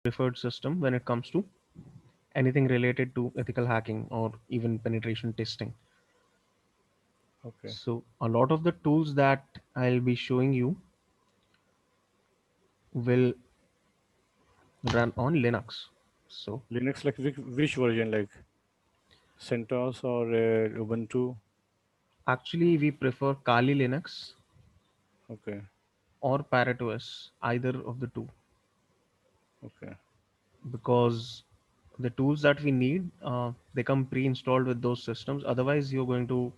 preferred system when it comes to anything related to ethical hacking or even penetration testing. Okay. So a lot of the tools that I'll be showing you will run on Linux. So Linux, like which version, like CentOS or Ubuntu? actually we prefer Kali Linux Okay. or Parrot OS, either of the two, Okay. because the tools that we need, they come pre-installed with those systems. Otherwise you're going to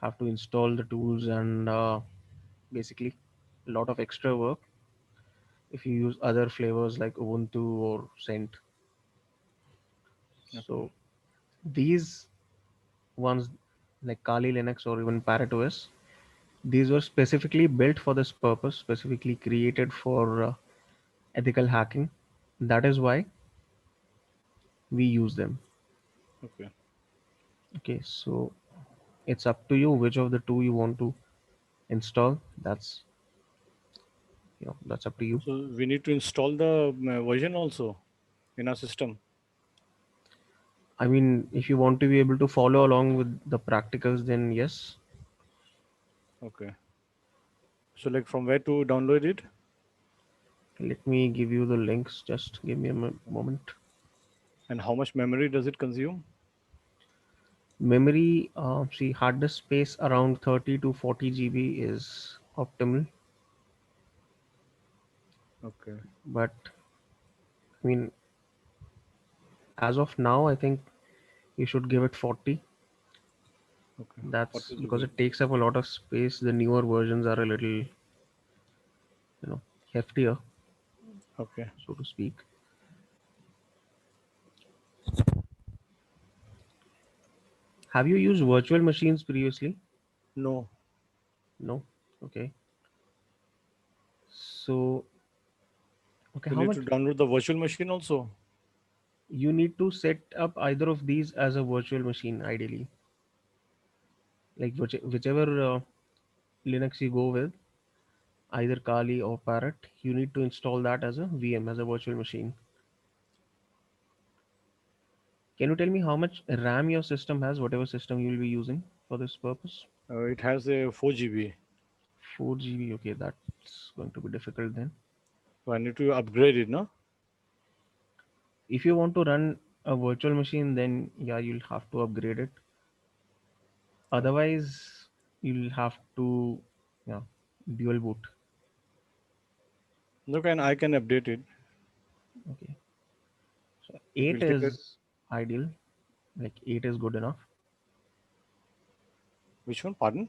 have to install the tools and basically a lot of extra work if you use other flavors like Ubuntu or Cent. Okay. So these ones like Kali Linux or even Parrot OS, these were specifically built for this purpose, specifically created for ethical hacking. That is why we use them. Okay. Okay, so it's up to you which of the two you want to install. That's up to you. So we need to install the version also in our system. I mean, if you want to be able to follow along with the practicals, then yes. Okay. So like from where to download it? Let me give you the links. Just give me a moment. And how much memory does it consume? Memory, see, hard disk space around 30 to 40 GB is optimal. Okay. But I mean, as of now, I think you should give it 40. Okay. What That's is because good? it takes up a lot of space. The newer versions are a little, heftier, Okay. so to speak. Have you used virtual machines previously? No. No. Okay. So, okay, We how need to much download the virtual machine also. you need to set up either of these as a virtual machine, ideally. Like whichever Linux you go with, either Kali or Parrot, you need to install that as a VM, as a virtual machine. Can you tell me how much RAM your system has, whatever system you will be using for this purpose? It has a 4 GB. 4 GB. Okay, that's going to be difficult then. So I need to upgrade it, no? If you want to run a virtual machine, then yeah, you'll have to upgrade it. Okay. Otherwise, you'll have to, yeah, dual boot. No, I can update it. Okay, so It 8 will take a is ideal. Like 8 is good enough. which one? Pardon?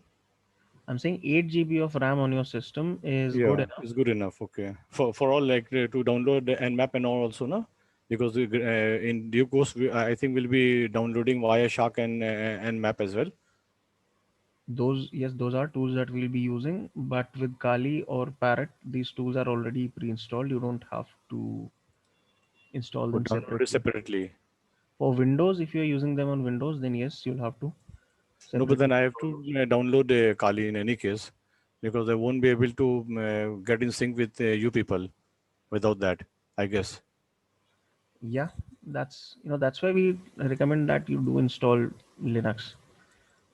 I'm saying 8 GB of RAM on your system is good Yeah, enough. it's good enough. Okay. For all like to download the Nmap and all also, no? Because in due course, I think we'll be downloading via Shark and Map as well. Those, yes, those are tools that we'll be using, but with Kali or Parrot, these tools are already pre-installed. You don't have to install Or them download it separately. separately. For Windows, if you're using them on Windows, then yes, you'll have to No, but separately then I have install to those. download Kali in any case because I won't be able to get in sync with you people without that, I guess. Yeah, that's why we recommend that you do install Linux,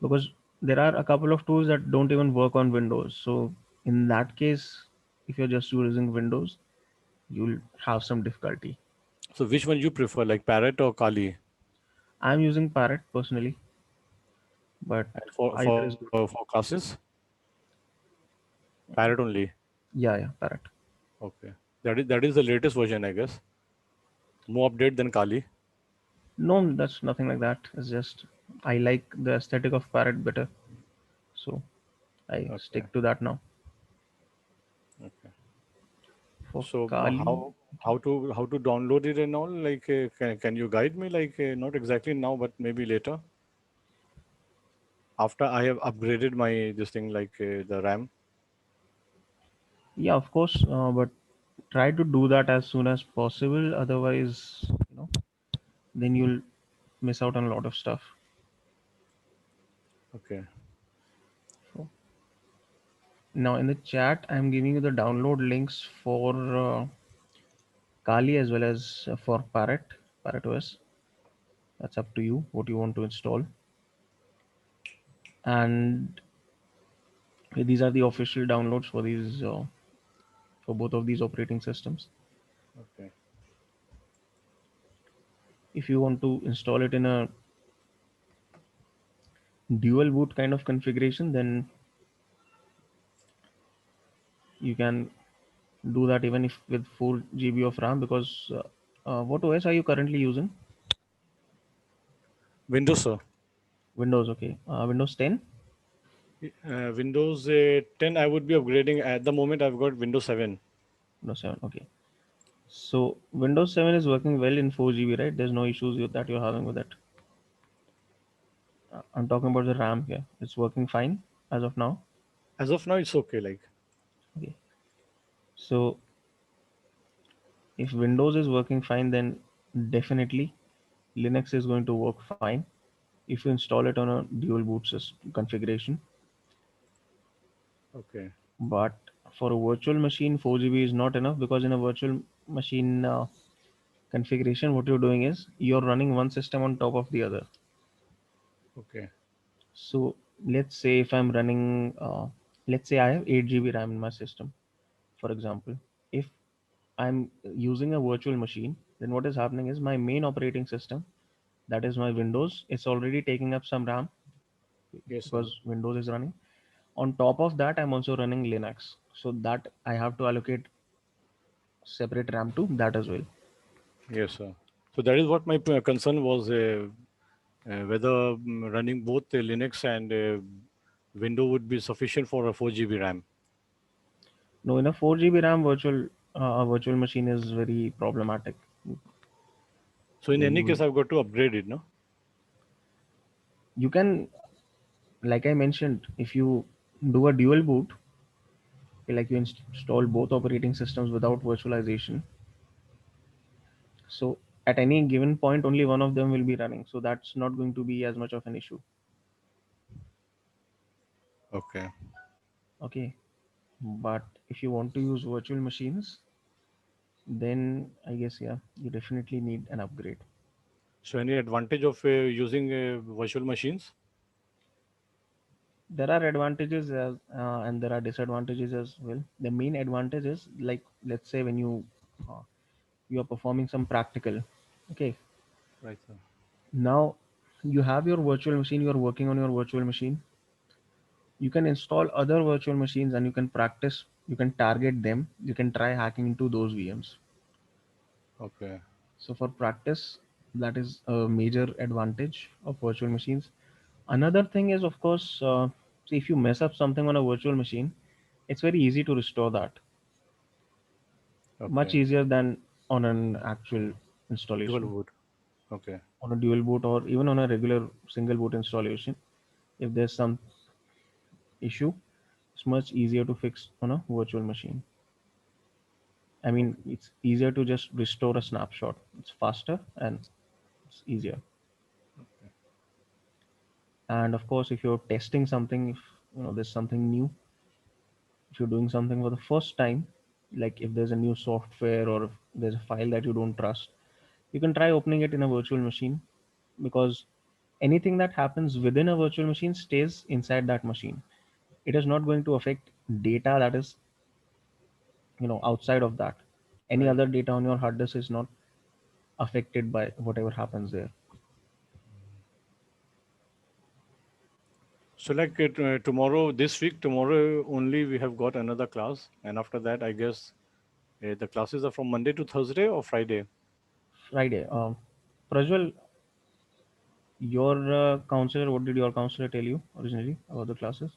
because there are a couple of tools that don't even work on Windows. So in that case, if you're just using Windows, you'll have some difficulty. So which one you prefer, like Parrot or Kali? I'm using Parrot personally, but And for either is good. for classes, Parrot only. Yeah, Parrot. Okay, that is the latest version, I guess. More update than Kali. No, that's nothing like that. It's just I like the aesthetic of Parrot better, so I Okay, stick to that now. okay. For So Kali, how to download it and all? Like, can you guide me? Like, not exactly now, but maybe later after I have upgraded my this thing, like the RAM. yeah, of course, but try to do that as soon as possible. Otherwise, then you'll miss out on a lot of stuff. Okay, So now in the chat, I'm giving you the download links for Kali as well as for Parrot OS. That's up to you what you want to install. And these are the official downloads for these for both of these operating systems. Okay. If you want to install it in a dual boot kind of configuration, then you can do that even if with 4 GB of RAM, because what OS are you currently using? Windows, sir. Windows, okay. Windows 10? Windows 10, I would be upgrading. At the moment, I've got Windows 7. Windows 7, okay. So Windows 7 is working well in 4 GB, right? There's no issues that you're having with it. I'm talking about the RAM here. It's working fine as of now. As of now, it's okay. Like, Okay. So if Windows is working fine, then definitely Linux is going to work fine if you install it on a dual boot system configuration. okay, But for a virtual machine, 4 GB is not enough, because in a virtual machine configuration, what you're doing is you're running one system on top of the other. okay, So let's say if I'm running, let's say I have 8 GB RAM in my system, for example. If I'm using a virtual machine, then what is happening is my main operating system, that is my Windows, it's already taking up some RAM yes, sir. because Windows is running. On top of that, I'm also running Linux, so that I have to allocate separate RAM to that as well. Yes, sir. So that is what my concern was, whether running both Linux and Windows would be sufficient for a 4 GB RAM. No, in a 4 GB RAM a virtual machine is very problematic. So in When any case, you I've got to upgrade it, no? you can, like I mentioned, if you do a dual boot, like you install both operating systems without virtualization, so at any given point only one of them will be running, so that's not going to be as much of an issue. Okay. Okay, but if you want to use virtual machines, then I guess, yeah, you definitely need an upgrade. So any advantage of using virtual machines? There are advantages and there are disadvantages as well. The main advantage is, like, let's say when uh, you are performing some practical, okay, Right, sir. now you have your virtual machine, you are working on your virtual machine, you can install other virtual machines and you can practice, you can target them, you can try hacking into those VMs. Okay. So for practice, that is a major advantage of virtual machines. Another thing is, of course, see, if you mess up something on a virtual machine, it's very easy to restore that, much Okay. easier than on an actual Dual installation, boot. Okay. on a dual boot or even on a regular single boot installation. If there's some issue, it's much easier to fix on a virtual machine. I mean, Okay. it's easier to just restore a snapshot. It's faster and it's easier. And of course, if you're testing something, if there's something new, if you're doing something for the first time, like if there's a new software or if there's a file that you don't trust, you can try opening it in a virtual machine, because anything that happens within a virtual machine stays inside that machine. It is not going to affect data that is outside of that. Any Right. other data on your hard disk is not affected by whatever happens there. So like tomorrow, this week, tomorrow only we have got another class, and after that, I guess the classes are from Monday to Thursday or Friday. Friday. Prajwal, your counselor, what did your counselor tell you originally about the classes?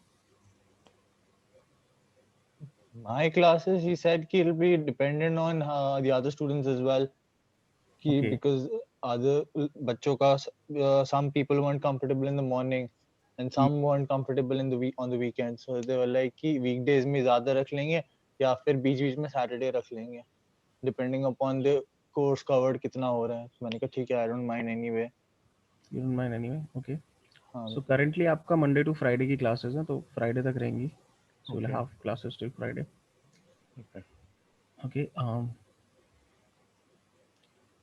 My classes, he said कि it'll be dependent on the other students as well. कि Okay. because other बच्चों का some people weren't comfortable in the morning and Y- some weren't comfortable in the week on the weekend. So they were like कि weekdays में ज़्यादा रख लेंगे या फिर बीच-बीच में Saturday रख लेंगे depending upon the course covered कितना हो रहा है. तो मैंने कहा ठीक है, I don't mind anyway. You don't mind anyway. Okay. हाँ So currently आपका Monday to Friday की classes हैं, तो Friday तक रहेंगी. So you'll Okay. have classes till Friday. Okay. Okay.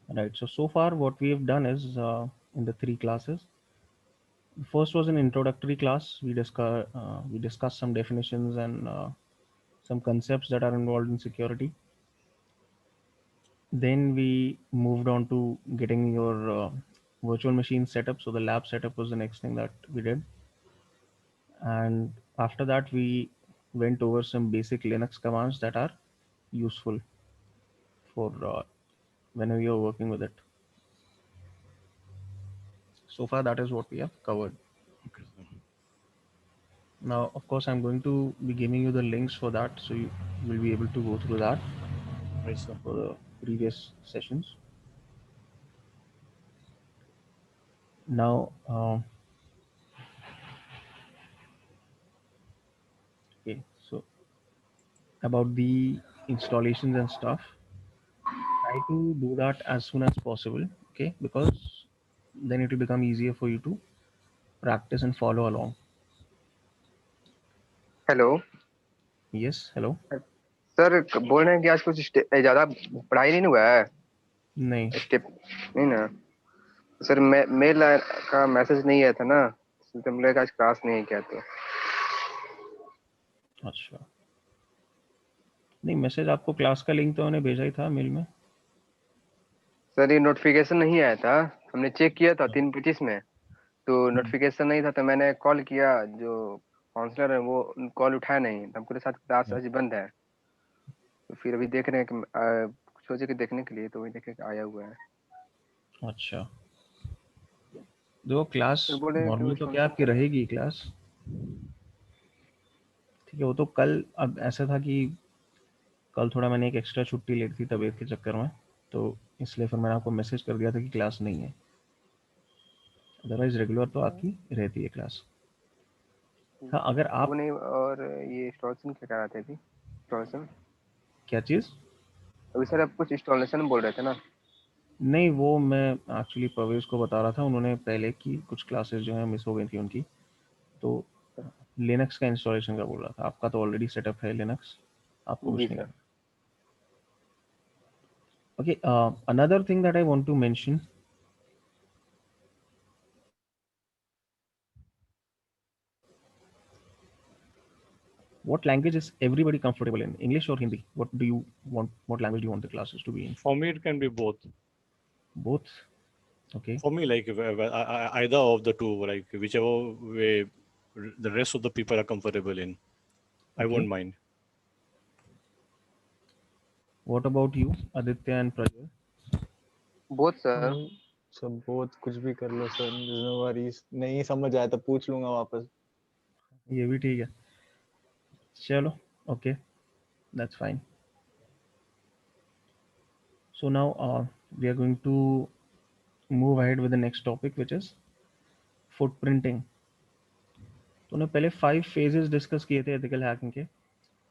Right. So far what we have done is in the 3 classes. The first was an introductory class. We discussed some definitions and some concepts that are involved in security. Then we moved on to getting your virtual machine setup. So the lab setup was the next thing that we did. And after that, we went over some basic Linux commands that are useful for whenever you're working with it. So far, that is what we have covered. Okay, sir. Now, of course, I'm going to be giving you the links for that, so you will be able to go through that Right, sir. for the previous sessions. Now, okay, so about the installations and stuff, try to do that as soon as possible, okay? Because then it will become easier for you to practice and follow along. Hello Yes, hello. Sir, बोल रहे हैं कि आज कुछ ज्यादा पढ़ाई नहीं हुआ है, नहीं, स्टेप नहीं ना सर। मेल का मैसेज नहीं आया था ना, तो मुझे लगा आज क्लास नहीं है क्या। तो अच्छा, नहीं, मैसेज आपको क्लास का लिंक तो उन्होंने भेजा ही था मेल में। सर ये नोटिफिकेशन नहीं आया था, हमने चेक किया था 3:25 में, तो नोटिफिकेशन नहीं था, तो मैंने कॉल किया, जो काउंसलर है वो कॉल उठाया नहीं, तो हमको साथ क्लास आज बंद है। तो फिर अभी देख रहे हैं कि सोचे कि देखने के लिए, तो वही देखे आया हुआ है। अच्छा, देखो क्लास सर बोले कि नॉर्मल तो क्या आपकी रहेगी क्लास, ठीक है। वो तो कल, अब ऐसा था कि कल थोड़ा मैंने एक एक्स्ट्रा छुट्टी ली थी तबीयत के चक्कर में, तो इसलिए फिर मैंने आपको मैसेज कर दिया था कि क्लास नहीं है। अदरवाइज रेगुलर तो आपकी रहती है क्लास। हाँ, अगर वो आप नहीं, और ये इंस्टॉलेशन क्या करा थे अभी? इंस्टॉलेशन क्या चीज़? अभी सर आप कुछ इंस्टॉलेशन बोल रहे थे ना? नहीं, वो मैं एक्चुअली परवेज को बता रहा था, उन्होंने पहले की कुछ क्लासेस जो हैं मिस हो गई थी उनकी, तो लिनक्स का इंस्टॉलेशन का बोल रहा था। आपका तो ऑलरेडी सेटअप है लिनक्स, आपको जी कुछ नहीं सर। करना। Okay, another thing that I want to mention, what language is everybody comfortable in, English or Hindi? What do you want? What language do you want the classes to be in? For me, it can be both. Both. Okay. For me, like either of the two, like whichever way the rest of the people are comfortable in, I Okay. won't mind. What about you, Aditya and Prajwal? Both sir. सब बहुत कुछ भी कर लो sir, no worries. नहीं समझ आया तो पूछ लूंगा वापस। ये भी ठीक है, चलो, okay, that's fine. So now we are going to move ahead with the next topic, which is footprinting. तो उन्होंने पहले 5 phases डिस्कस किए थे एथिकल हैकिंग के,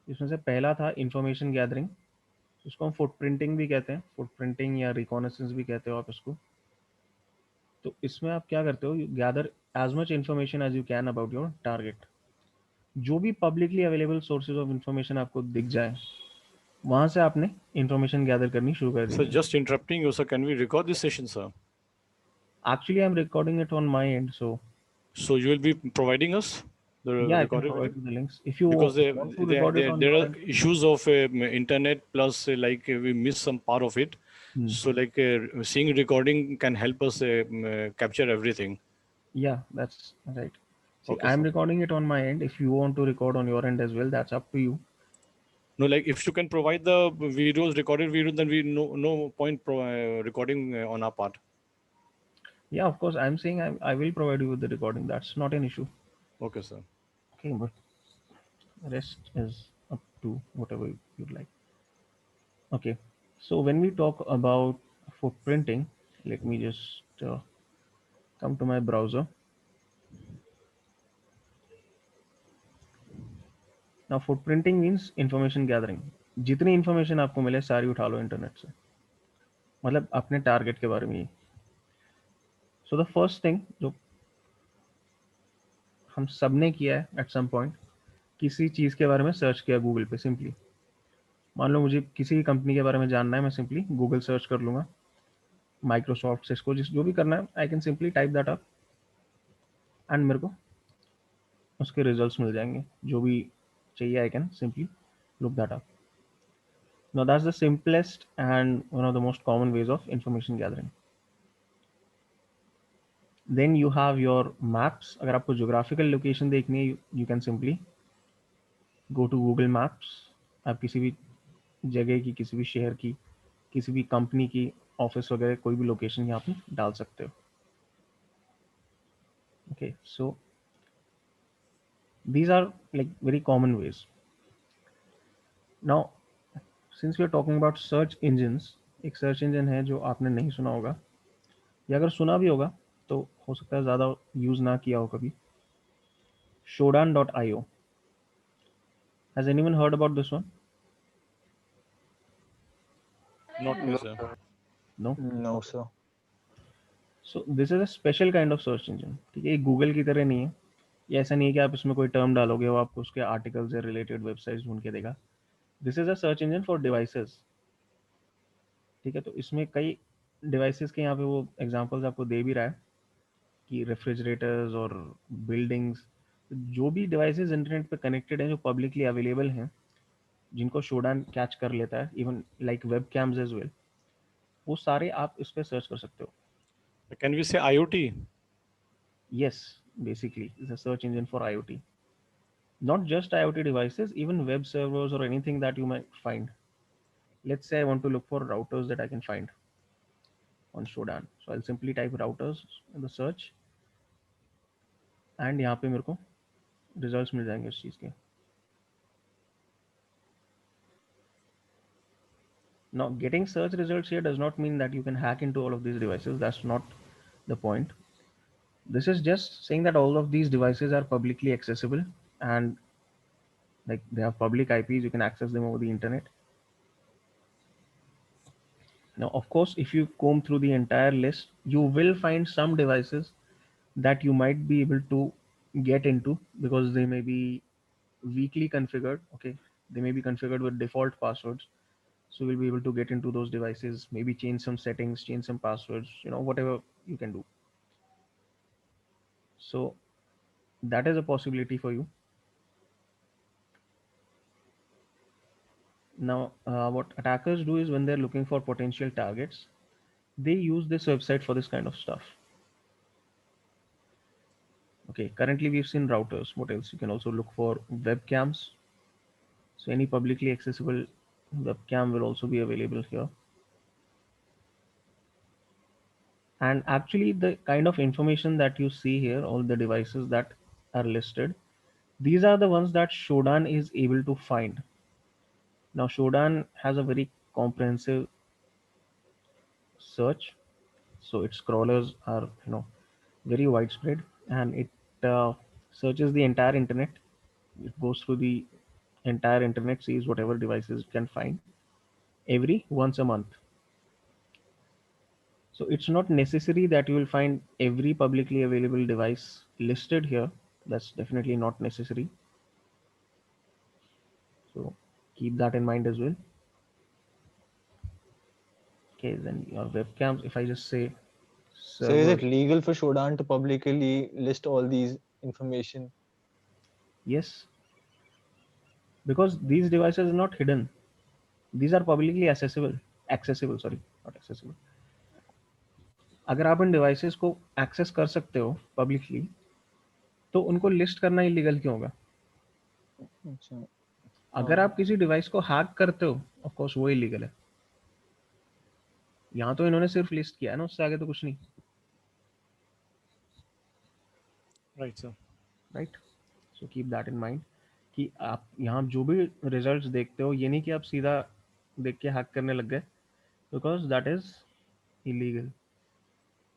जिसमें से पहला था इंफॉर्मेशन गैदरिंग, उसको हम फुटप्रिंटिंग भी कहते हैं, फुटप्रिंटिंग या रिकॉनेसेंस भी कहते हो आप इसको। तो इसमें आप क्या करते हो, you gather as much information as you can about your target. जो भी publicly available sources of information आपको दिख जाए, वहां से आपने इंफॉर्मेशन गैदर करनी शुरू कर So देनी है। just interrupting you, sir. Can we record this session, sir? Actually I am recording it on my and, so So you will be providing us the yeah, I can recorded provide video? you the links if you Because want to record it on there your are end. issues of internet plus like we miss some part of it. So like seeing recording can help us capture everything. Yeah, that's right. See, Okay, I'm sir. recording it on my end. If you want to record on your end as well, that's up to you. No, like if you can provide the videos, recorded video, then we no point recording on our part. Yeah, of course, I'm saying I will provide you with the recording. That's not an issue. Okay, sir. Okay, but rest is up to whatever you'd like. Okay, so when we talk about footprinting, let me just come to my browser. Now, footprinting means information gathering. जितनी information आपको मिले सारी उठा लो internet से, मतलब अपने target के बारे में ही। सो द फर्स्ट थिंग जो हम सब ने किया है एट सम पॉइंट, किसी चीज़ के बारे में सर्च किया गूगल पे सिंपली। मान लो मुझे किसी कंपनी के बारे में जानना है, मैं सिंपली गूगल सर्च कर लूँगा माइक्रोसॉफ्ट, सिस्को, जिस जो भी करना है, I can simply type that up and मेरे को उसके रिजल्ट्स मिल जाएंगे जो भी चाहिए. I can simply look that up. Now that's the simplest and one of the most common ways of information gathering. Then you have your maps. अगर आपको geographical location देखनी है, you can simply go to Google Maps. आप किसी भी जगह की, किसी भी शहर की, किसी भी कंपनी की ऑफिस वगैरह कोई भी लोकेशन यहाँ पे डाल सकते हो. Okay, so these are like very common ways. Now since we are talking about search engines, एक सर्च इंजन है जो आपने नहीं सुना होगा, या अगर सुना भी होगा तो हो सकता है ज़्यादा यूज़ ना किया हो कभी. Shodan.io. Has anyone heard about this one? Not me, No, sir. sir. No. No, sir. So this is a special kind of search engine. ठीक है, ये गूगल की तरह नहीं है. ये ऐसा नहीं है कि आप इसमें कोई टर्म डालोगे वो आपको उसके आर्टिकल से रिलेटेड वेबसाइट्स ढूंढ के देगा. This is a search engine for devices. ठीक है, तो इसमें कई डिवाइसेस के यहाँ पे वो एग्जांपल्स आपको दे भी रहा है कि रेफ्रिजरेटर्स और बिल्डिंग्स, जो भी डिवाइसेस इंटरनेट पे कनेक्टेड हैं जो पब्लिकली अवेलेबल हैं, जिनको शोडान कैच कर लेता है, even like webcams as well, वो सारे आप इस पर सर्च कर सकते हो. Can we say IoT? Yes, basically it's a search engine for IoT. Not just IoT devices, even web servers or anything that you might find. Let's say I want to look for routers that I can find on Shodan. So I'll simply type routers in the search and यहाँ पे मेरे को results मिल जाएंगे उस चीज़ के. Now getting search results here does not mean that you can hack into all of these devices. That's not the point. This is just saying that all of these devices are publicly accessible and like they have public IPs, you can access them over the internet. Now, of course, if you comb through the entire list, you will find some devices that you might be able to get into because they may be weakly configured. Okay, they may be configured with default passwords, so you'll be able to get into those devices, maybe change some settings, change some passwords, whatever you can do. So that is a possibility for you. Now, what attackers do is when they're looking for potential targets, they use this website for this kind of stuff. Okay, currently we've seen routers. What else? You can also look for webcams. So any publicly accessible webcam will also be available here. And actually the kind of information that you see here, all the devices that are listed, these are the ones that Shodan is able to find. Now Shodan has a very comprehensive search, so its crawlers are very widespread, and it searches the entire internet. It goes through the entire internet, sees whatever devices it can find every once a month. So it's not necessary that you will find every publicly available device listed here. That's definitely not necessary. So keep that in mind as well. Okay, then your webcams, if I just say So is it server, legal for Shodan to publicly list all these information? yes, because these devices are not hidden. These are publicly accessible, sorry, not accessible. अगर आप इन devices को access कर सकते हो publicly, तो उनको list करना illegal क्यों होगा? अच्छा. अगर आप किसी डिवाइस को हैक करते हो, ऑफ कोर्स वो इलीगल है. यहाँ तो इन्होंने सिर्फ लिस्ट किया है ना, उससे आगे तो कुछ नहीं. Right, sir. Right, so keep that in mind कि आप यहाँ जो भी रिजल्ट्स देखते हो, ये नहीं कि आप सीधा देख के हैक करने लग गए, बिकॉज दैट इज इलीगल.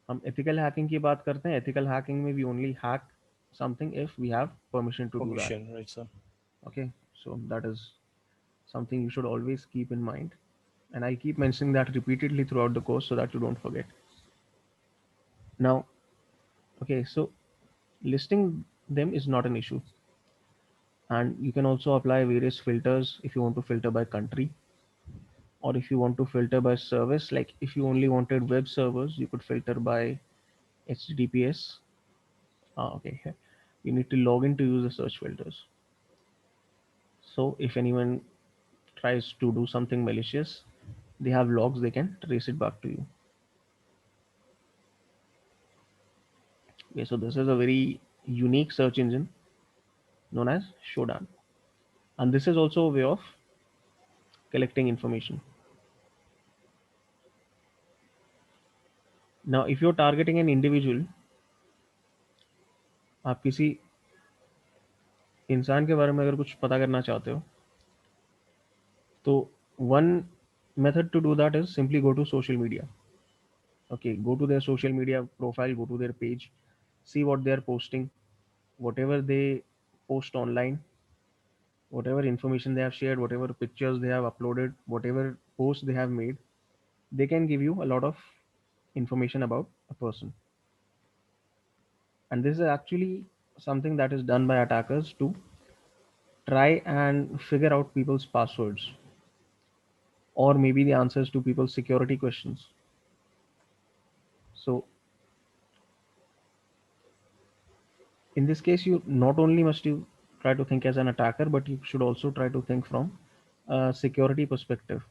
हम एथिकल हैकिंग की बात करते हैं. एथिकल हैकिंग में we only hack something if we have permission to do that. Permission, right, sir. Okay, so that is something you should always keep in mind, and I'll keep mentioning that repeatedly throughout the course so that you don't forget. Now, okay, so listing them is not an issue, and you can also apply various filters if you want to filter by country. Or if you want to filter by service, like if you only wanted web servers, you could filter by HTTPS. Okay, here you need to log in to use the search filters. So if anyone tries to do something malicious, they have logs, they can trace it back to you. Okay, so this is a very unique search engine known as Shodan. And this is also a way of collecting information. Now, if you're targeting an individual, आप किसी इंसान के बारे में अगर कुछ पता करना चाहते हो, तो one method to do that is simply go to social media. Okay, go to their social media profile, go to their page, see what they are posting, whatever they post online, whatever information they have shared, whatever pictures they have uploaded, whatever posts they have made, they can give you a lot of information about a person. And this is actually something that is done by attackers to try and figure out people's passwords or maybe the answers to people's security questions. So in this case, you not only must you try to think as an attacker, but you should also try to think from a security perspective,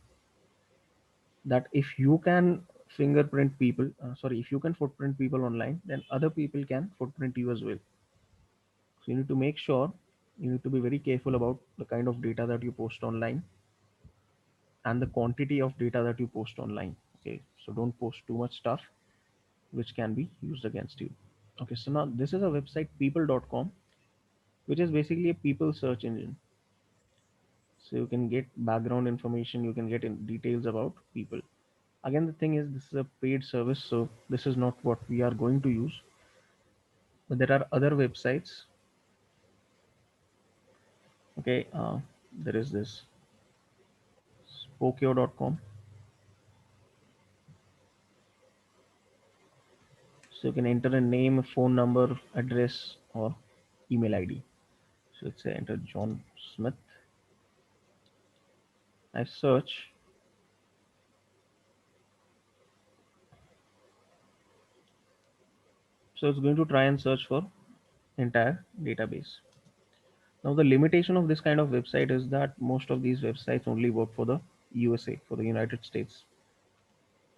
that if you can fingerprint people, if you can footprint people online, then other people can footprint you as well. So you need to make sure, you need to be very careful about the kind of data that you post online and the quantity of data that you post online. Okay, so don't post too much stuff which can be used against you. Okay, so now this is a website people.com, which is basically a people search engine. So you can get background information, you can get in details about people. Again, the thing is, this is a paid service, so this is not what we are going to use. But there are other websites. Okay, there is this spokeo.com. So you can enter a name, a phone number, address, or email ID. So let's say enter John Smith. I search. So it's going to try and search for entire database. Now the limitation of this kind of website is that most of these websites only work for the USA, for the United States.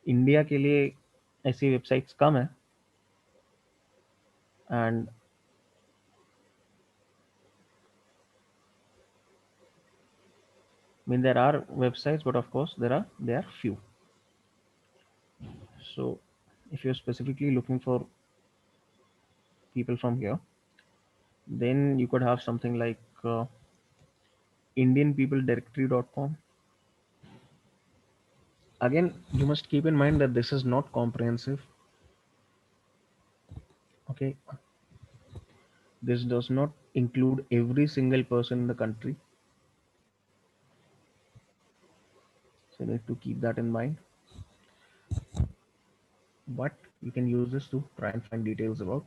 India के लिए ऐसी websites कम है, and I mean there are websites, but of course they are few. So if you're specifically looking for people from here, then you could have something like indianpeopledirectory.com. Again, you must keep in mind that this is not comprehensive. Okay, this does not include every single person in the country, so you need to keep that in mind. But you can use this to try and find details about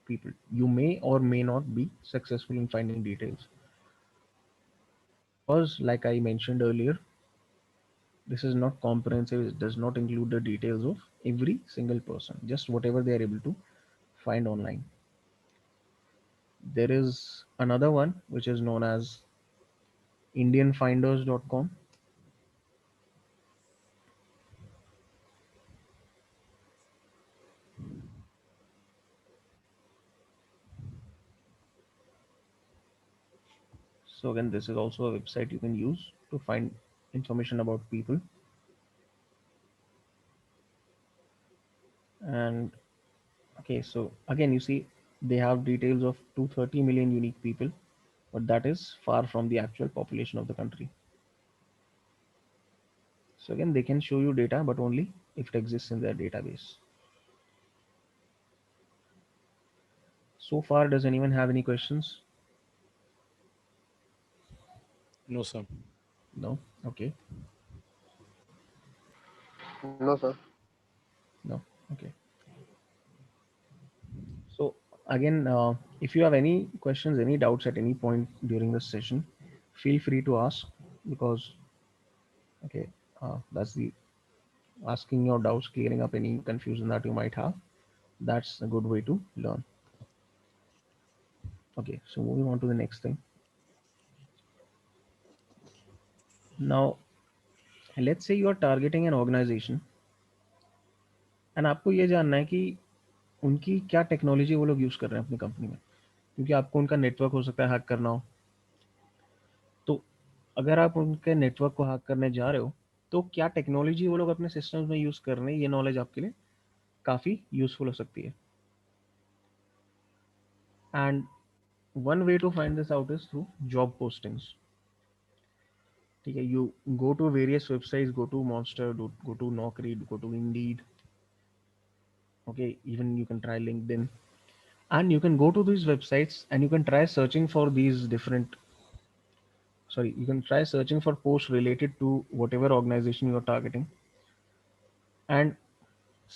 people. You may or may not be successful in finding details, because like I mentioned earlier, this is not comprehensive. It does not include the details of every single person, just whatever they are able to find online. There is another one which is known as indianfinders.com. So again, this is also a website you can use to find information about people. And okay, so again, you see they have details of 230 million unique people, but that is far from the actual population of the country. So again, they can show you data, but only if it exists in their database. So far, does anyone have any questions? No, sir. No? Okay. No, sir. No? Okay. So again, if you have any questions, any doubts at any point during this session, feel free to ask, because okay, That's the asking your doubts, clearing up any confusion that you might have. That's a good way to learn. Okay, so moving on to the next thing. Now, let's say you are targeting an organization and आपको ये जानना है कि उनकी क्या technology वो लोग use कर रहे हैं अपनी कंपनी में, क्योंकि आपको उनका नेटवर्क हो सकता है हैक करना हो। तो अगर आप उनके नेटवर्क को हैक करने जा रहे हो तो क्या टेक्नोलॉजी वो लोग अपने सिस्टम्स में यूज़ कर रहे हैं, ये नॉलेज आपके लिए काफ़ी यूज़फुल हो सकती है। And one way to find this out is through job postings. ठीक है, you go to various websites, go to Monster, go to Naukri, go to Indeed, okay, even you can try LinkedIn, and you can go to these websites and you can try searching for these different, sorry, you can try searching for posts related to whatever organization you're targeting, and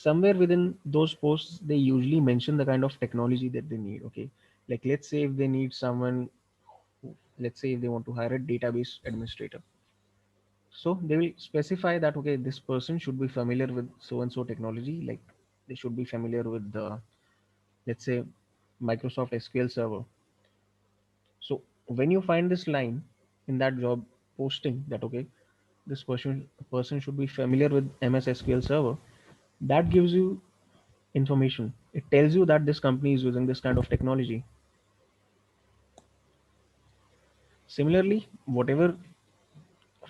somewhere within those posts they usually mention the kind of technology that they need. Okay, like let's say if they need someone let's say if they want to hire a database administrator, so they will specify that okay, this person should be familiar with so and so technology, like they should be familiar with the, let's say, Microsoft SQL server. So when you find this line in that job posting that okay, this person should be familiar with MS SQL server, that gives you information. It tells you that this company is using this kind of technology. Similarly, whatever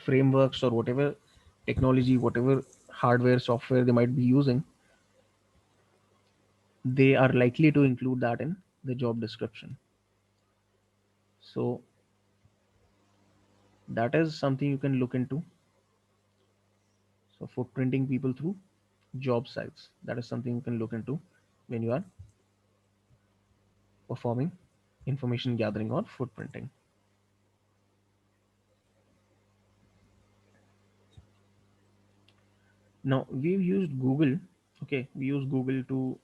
frameworks or whatever technology, whatever hardware, software they might be using, they are likely to include that in the job description. So that is something you can look into. So footprinting people through job sites, that is something you can look into when you are performing information gathering or footprinting. Now we've used Google. Okay, we use Google to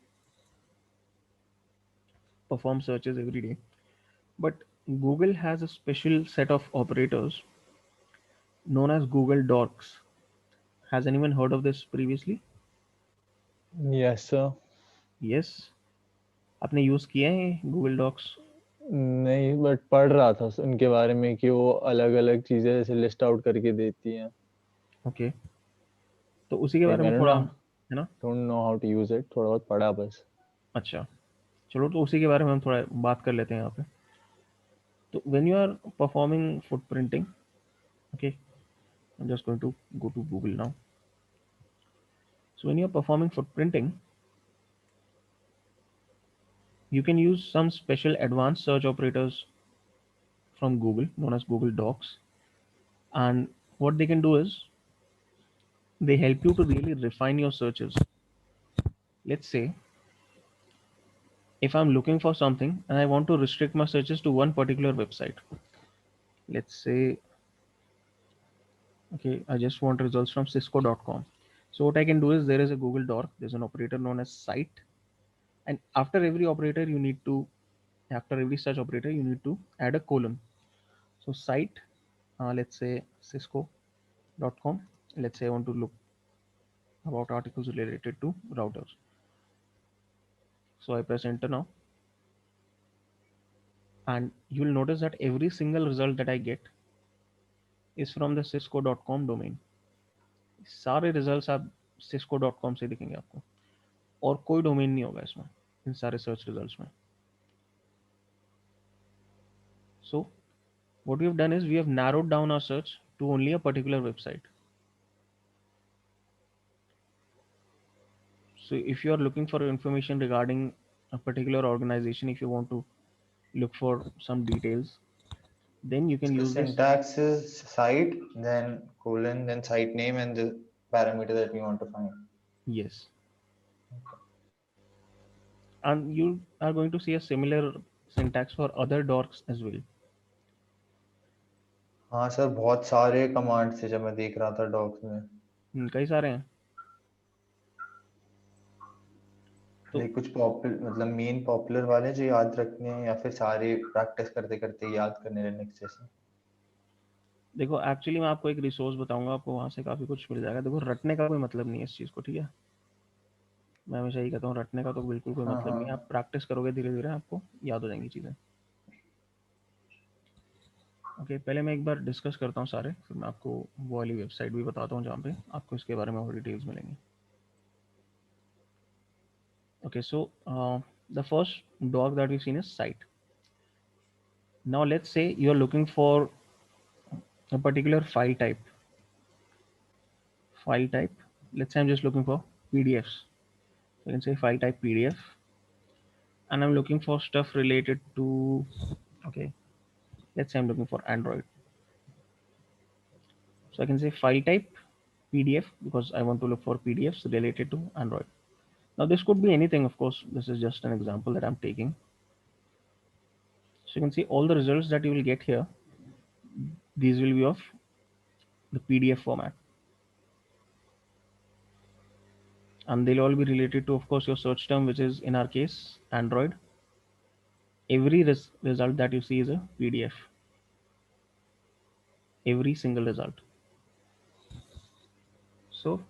perform searches every day, but Google has a special set of operators known as Google Docs. Has anyone heard of this previously? Yes sir. Yes, आपने use किया है Google Docs? नहीं, but पढ़ रहा था उनके बारे में कि वो अलग अलग चीजें जैसे लिस्ट आउट करके देती हैं। ओके, तो उसी के Like, बारे में I don't थोड़ा know, है ना। don't know how to use it, थोड़ा बहुत पढ़ा बस। अच्छा, चलो तो उसी के बारे में हम थोड़ा बात कर लेते हैं यहाँ पे। तो when you are performing footprinting, okay, I'm just going to go to Google now. So when you're performing footprinting, you can use some special advanced search operators from Google known as Google Docs. And what they can do is they help you to really refine your searches. Let's say if I'm looking for something and I want to restrict my searches to one particular website, let's say, okay, I just want results from cisco.com. So what I can do is there is a Google Doc, there's an operator known as site, and after every operator you need to, after every such operator you need to add a colon. So site, let's say cisco.com, let's say I want to look about articles related to routers. So I press enter now, and you will notice that every single result that I get is from the cisco.com domain. सारे results आप cisco.com से दिखेंगे आपको, और कोई domain नहीं होगा इसमें, इन सारे सर्च रिजल्ट्स में। So what we have done is we have narrowed down our search to only a particular website. So if you are looking for information regarding a particular organization, if you want to look for some details, then you can The use this. syntax is site, then colon, then site name and the parameter that we want to find. Yes. And you are going to see a similar syntax for other docs as well. हाँ sir, बहुत सारे commands थे जब मैं देख रहा था docs में। कई सारे हैं। तो कुछ पॉपुलर, मतलब मेन पॉपुलर वाले जो याद रखने हैं, या फिर सारे प्रैक्टिस करते करते याद करने रहने जैसे? देखो एक्चुअली मैं आपको एक रिसोर्स बताऊंगा, आपको वहाँ से काफ़ी कुछ मिल जाएगा। देखो रटने का कोई मतलब नहीं है इस चीज़ को, ठीक है। मैं हमेशा यही कहता हूँ, रटने का तो बिल्कुल कोई हाँ मतलब नहीं है। हाँ आप प्रैक्टिस करोगे धीरे धीरे आपको याद हो जाएंगी चीज़ें। ओके, पहले मैं एक बार डिस्कस करता हूँ सारे, फिर मैं आपको वो वाली वेबसाइट भी बताता हूँ जहाँ पे आपको इसके बारे में और डिटेल्स मिलेंगी। Okay, so the first dog that we've seen is site. Now let's say you're looking for a particular file type. File type. Let's say I'm just looking for PDFs. So you can say file type PDF, and I'm looking for stuff related to. Okay, let's say I'm looking for Android. So I can say file type PDF because I want to look for PDFs related to Android. Now this could be anything, of course. This is just an example that I'm taking. So you can see all the results that you will get here. These will be of the PDF format, and they'll all be related to, of course, your search term, which is in our case Android. Every result that you see is a PDF. Every single result. So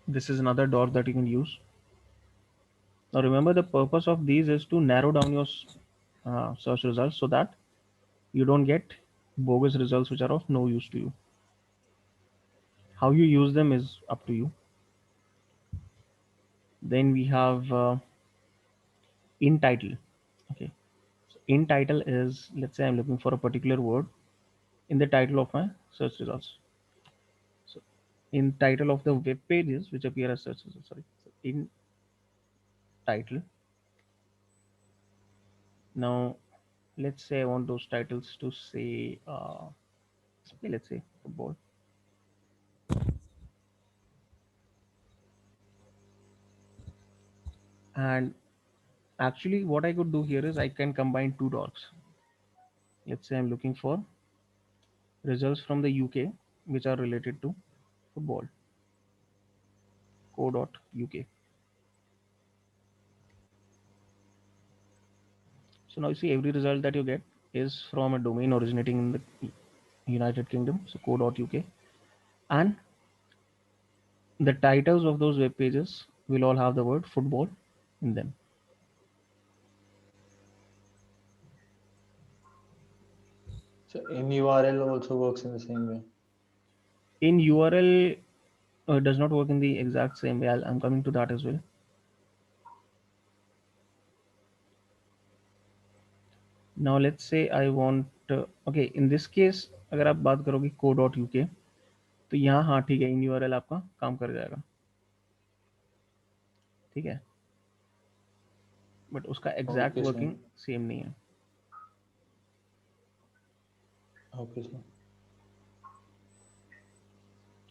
this is another dot that you can use. Now remember, the purpose of these is to narrow down your search results so that you don't get bogus results which are of no use to you. How you use them is up to you. Then we have in title. Okay, so in title is, let's say I'm looking for a particular word in the title of my search results. So in title of the web pages which appear as search results. Sorry, so in title. Now let's say I want those titles to say, let's say football. And actually what I could do here is I can combine two docs. Let's say I'm looking for results from the UK which are related to football, co.uk. So now you see every result that you get is from a domain originating in the United Kingdom, so co.uk, and the titles of those web pages will all have the word football in them. so in URL also works in the same way. In URL does not work in the exact same way. I'm coming to that as well. Now let's say I want okay, in this case अगर आप बात करोगे co.uk तो यहाँ हाँ ठीक है, इन URL आपका काम कर जाएगा, ठीक है, बट उसका exact Okay, sir. Working same नहीं है। Okay, sir.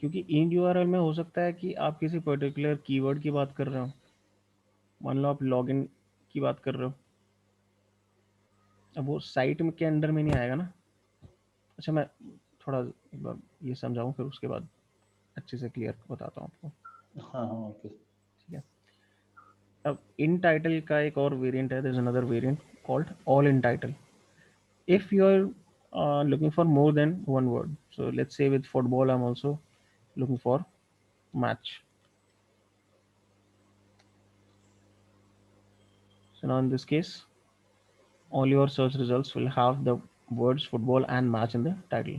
क्योंकि इन URL में हो सकता है कि आप किसी पर्टिकुलर कीवर्ड की बात कर रहे हो, मान लो आप लॉगिन की बात कर रहे हो, अब वो साइट में के अंडर में नहीं आएगा ना। अच्छा, मैं थोड़ा एक बार ये समझाऊं फिर उसके बाद अच्छे से क्लियर बताता हूँ आपको, हाँ हाँ ओके। ठीक है। अब इन टाइटल का एक और वेरिएंट है, there is another variant called all in title. If you're looking for more than one word, so let's say with football I'm also looking for match. So now in this case all your search results will have the words football and match in the title,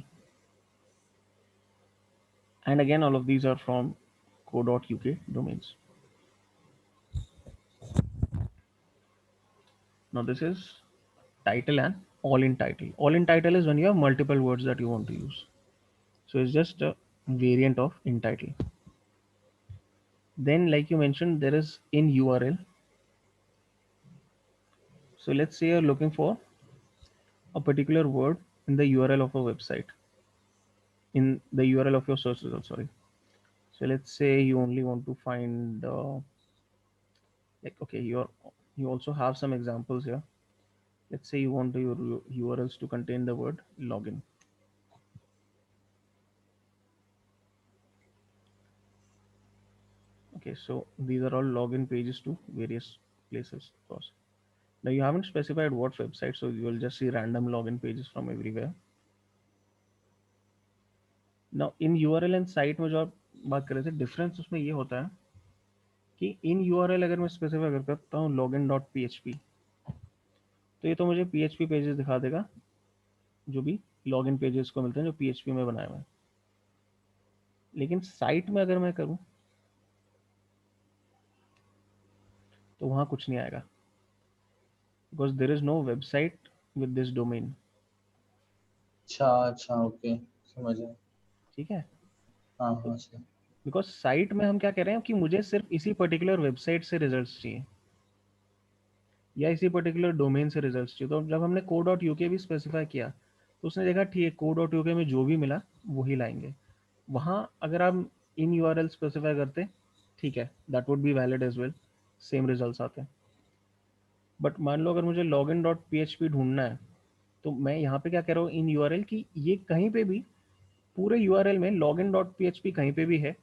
and again all of these are from co.uk domains. Now this is title and all in title. All in title is when you have multiple words that you want to use, so it's just a variant of in title. Then like you mentioned, there is in URL. So let's say you're looking for a particular word in the URL of a website, in the URL of your search result, sorry. So let's say you only want to find like, okay, you also have some examples here. Let's say you want your URLs to contain the word login. Okay, so these are all login pages to various places, of course. Now you haven't specified what website, so you will just see random login pages from everywhere. Now in URL and site में जो आप बात कर रहे थे, difference उसमें ये होता है कि इन यूआरएल अगर मैं स्पेसिफाई करता हूँ लॉगिन डॉट पीएचपी, तो ये तो मुझे पीएचपी पेजेस दिखा देगा जो भी लॉगिन पेजेस को मिलते हैं जो पीएचपी में बनाए हुए हैं। लेकिन साइट में अगर मैं करूँ तो वहाँ कुछ नहीं आएगा, because there is no website with this domain. अच्छा ओके, समझ गया। ठीक है, हाँ हाँ सर। बिकॉज साइट में हम क्या कह रहे हैं कि मुझे सिर्फ इसी पर्टिकुलर वेबसाइट से रिजल्ट्स चाहिए या इसी पर्टिकुलर डोमेन से रिजल्ट्स चाहिए। तो जब हमने को डॉट यूके भी स्पेसिफाई किया तो उसने देखा ठीक है को डॉट यूके में जो भी मिला वही लाएंगे। वहाँ अगर आप इन यूआरएल स्पेसिफाई करते, ठीक है, that would be valid as well, same results आते हैं। बट मान लो अगर मुझे लॉगिन डॉट पीएचपी ढूंढना है, तो मैं यहाँ पे क्या कह रहा हूँ इन यूआरएल की ये कहीं पे भी पूरे यूआरएल में लॉगिन डॉट पीएचपी कहीं पे भी है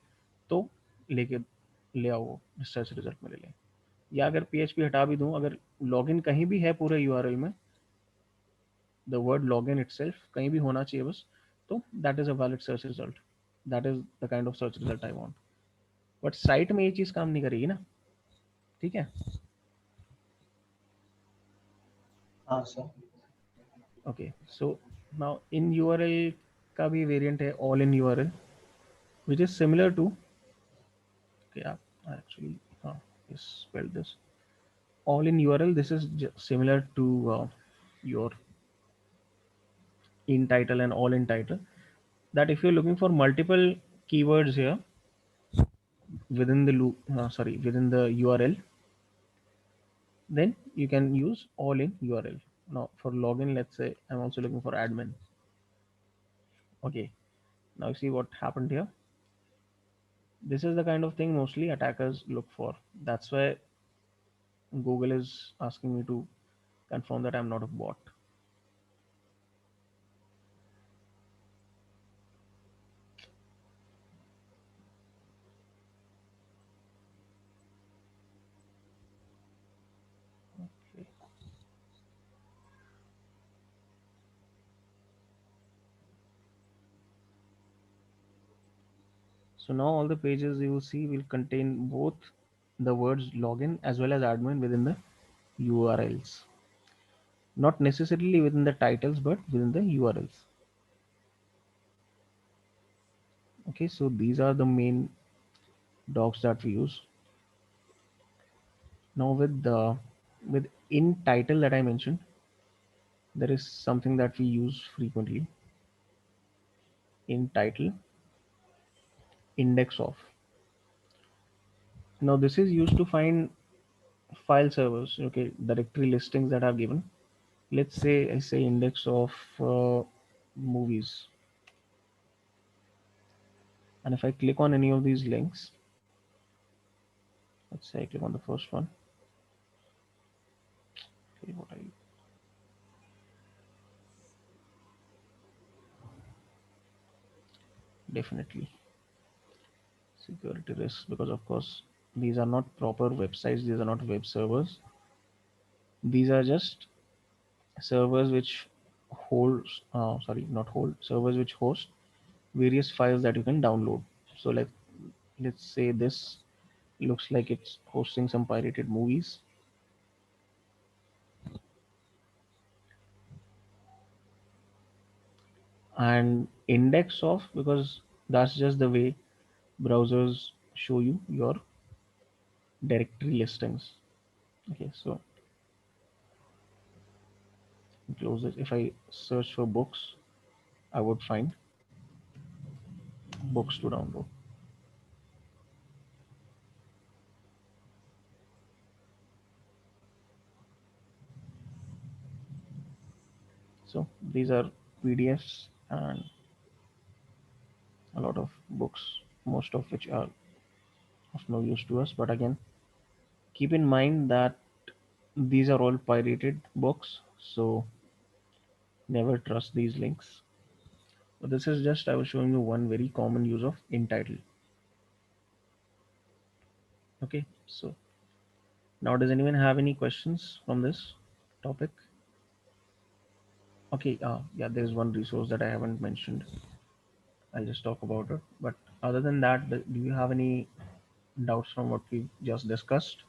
तो लेके ले आओ वो सर्च रिजल्ट में ले लें। या अगर पीएचपी हटा भी दूं, अगर लॉगिन कहीं भी है पूरे यूआरएल में, द वर्ड लॉगिन इटसेल्फ कहीं भी होना चाहिए बस, तो that is a valid search result, that is the kind of search result I want. But site में ये चीज़ काम नहीं करेगी ना। ठीक है, हाँ sir. Okay. So now in URL का भी वेरिएंट है all in URL, which is similar to, okay, actually is spelled this all in URL. This is similar to your in title and all in title, that if you're looking for multiple keywords here within the loop, sorry, within the URL, then you can use all in URL. Now for login, let's say I'm also looking for admin. Okay, now you see what happened here. This is the kind of thing mostly attackers look for. That's why Google is asking me to confirm that I'm not a bot. Okay. So now all the pages you will see will contain both the words login as well as admin within the URLs. Not necessarily within the titles, but within the URLs. Okay, so these are the main docs that we use. Now with in title that I mentioned, there is something that we use frequently. In title, index of. Now this is used to find file servers, okay, directory listings that I've given. Let's say I say index of movies, and if I click on any of these links, let's say I click on the first one. Okay, what I definitely security risks, because of course these are not proper websites, these are not web servers, these are just servers which hold sorry, not hold, servers which host various files that you can download. So let's say this looks like it's hosting some pirated movies. And index of, because that's just the way browsers show you your directory listings. Okay, so close it. If I search for books, I would find books to download. So these are PDFs and a lot of books, most of which are of no use to us. But again, keep in mind that these are all pirated books, so never trust these links. But this is just, I was showing you one very common use of in title. Okay, so now does anyone have any questions from this topic? Okay, yeah, there is one resource that I haven't mentioned. I'll just talk about it. But other than that, do you have any doubts from what we just discussed?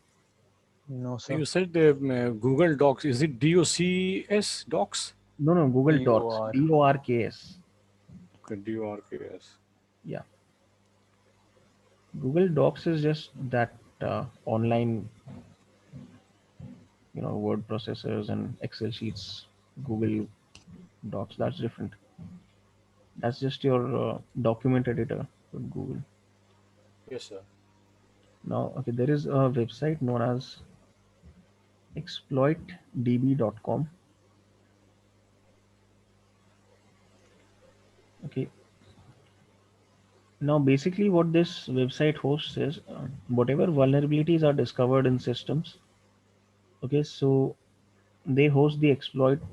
No, So sir. you said Google Docs. Is it DOCS Docs? No, no, Google Docs, DOR. DORKS. Okay, DORKS. Yeah, Google Docs is just that online, word processors and Excel sheets. Google Docs, that's different. That's just your document editor with Google. Yes, sir. Now, okay, there is a website known as exploitdb.com. Okay, now basically what this website hosts is whatever vulnerabilities are discovered in systems. Okay, so they host the exploits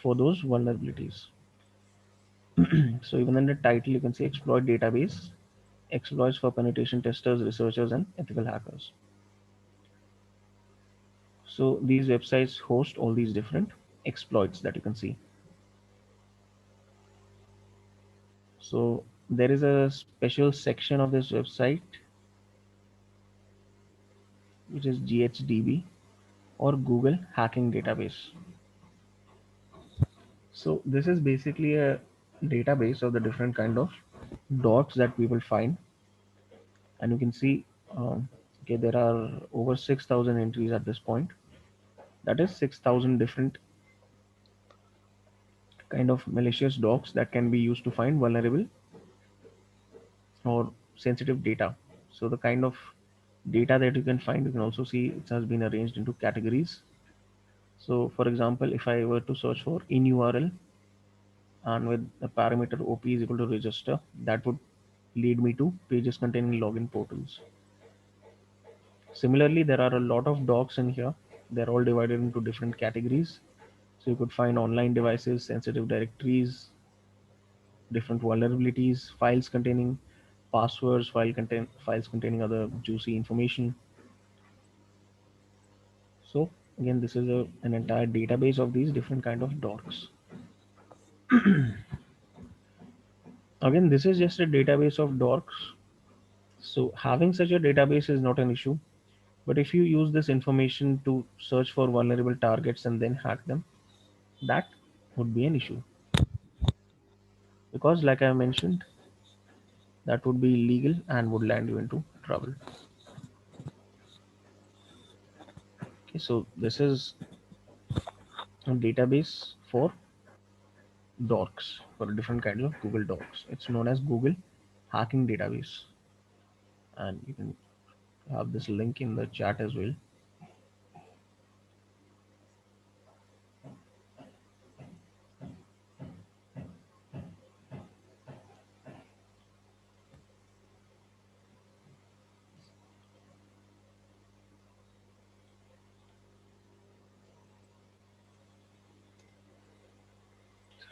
for those vulnerabilities. So even in the title, you can see exploit database, exploits for penetration testers, researchers, and ethical hackers. So these websites host all these different exploits that you can see. So there is a special section of this website which is GHDB or Google Hacking Database. So this is basically a database of the different kind of docs that we will find, and you can see, okay, there are over 6,000 entries at this point. That is 6,000 different kind of malicious docs that can be used to find vulnerable or sensitive data. So the kind of data that you can find, you can also see it has been arranged into categories. So for example, if I were to search for in URL and with the parameter OP is equal to register, that would lead me to pages containing login portals. Similarly, there are a lot of docs in here. They're all divided into different categories. So you could find online devices, sensitive directories, different vulnerabilities, files containing passwords, files containing other juicy information. So again, this is an entire database of these different kind of docs. Again, this is just a database of docs. So having such a database is not an issue. But if you use this information to search for vulnerable targets and then hack them, that would be an issue. Because like I mentioned, that would be illegal and would land you into trouble. Okay, so this is a database for docs, for a different kind of Google Docs. It's known as Google Hacking Database. And you can have this link in the chat as well.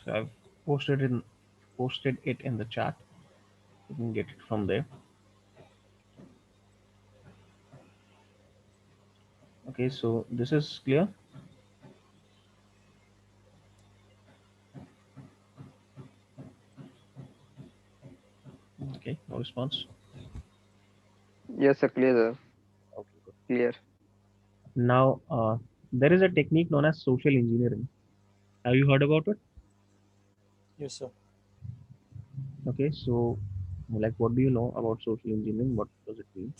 So I've posted it in the chat. You can get it from there. Okay, so this is clear. Okay, no response. Yes, sir. Clear, sir. Okay, good. Clear. Now, there is a technique known as social engineering. Have you heard about it? Yes, sir. Okay, so like, what do you know about social engineering? What does it mean?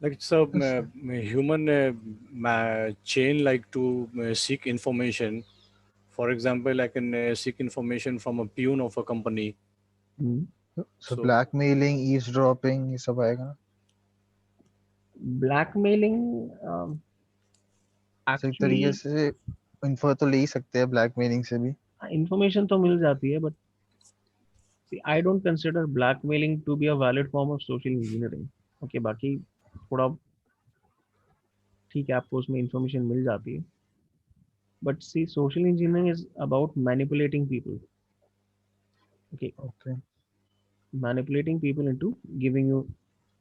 Like it's a Yes, human chain, like to seek information. For example, I can seek information from a peon of a company. Hmm. so So blackmailing, eavesdropping, ये सब आएगा ना? Blackmailing, So एक तरीके actually, से info तो ले ही सकते हैं blackmailing से भी. information तो मिल जाती है, but see, I don't consider blackmailing to be a valid form of social engineering. Okay, बाकी थोड़ा ठीक है, आपको उसमें information मिल जाती है. But see, social engineering is about manipulating people. Okay, Okay. manipulating people into giving you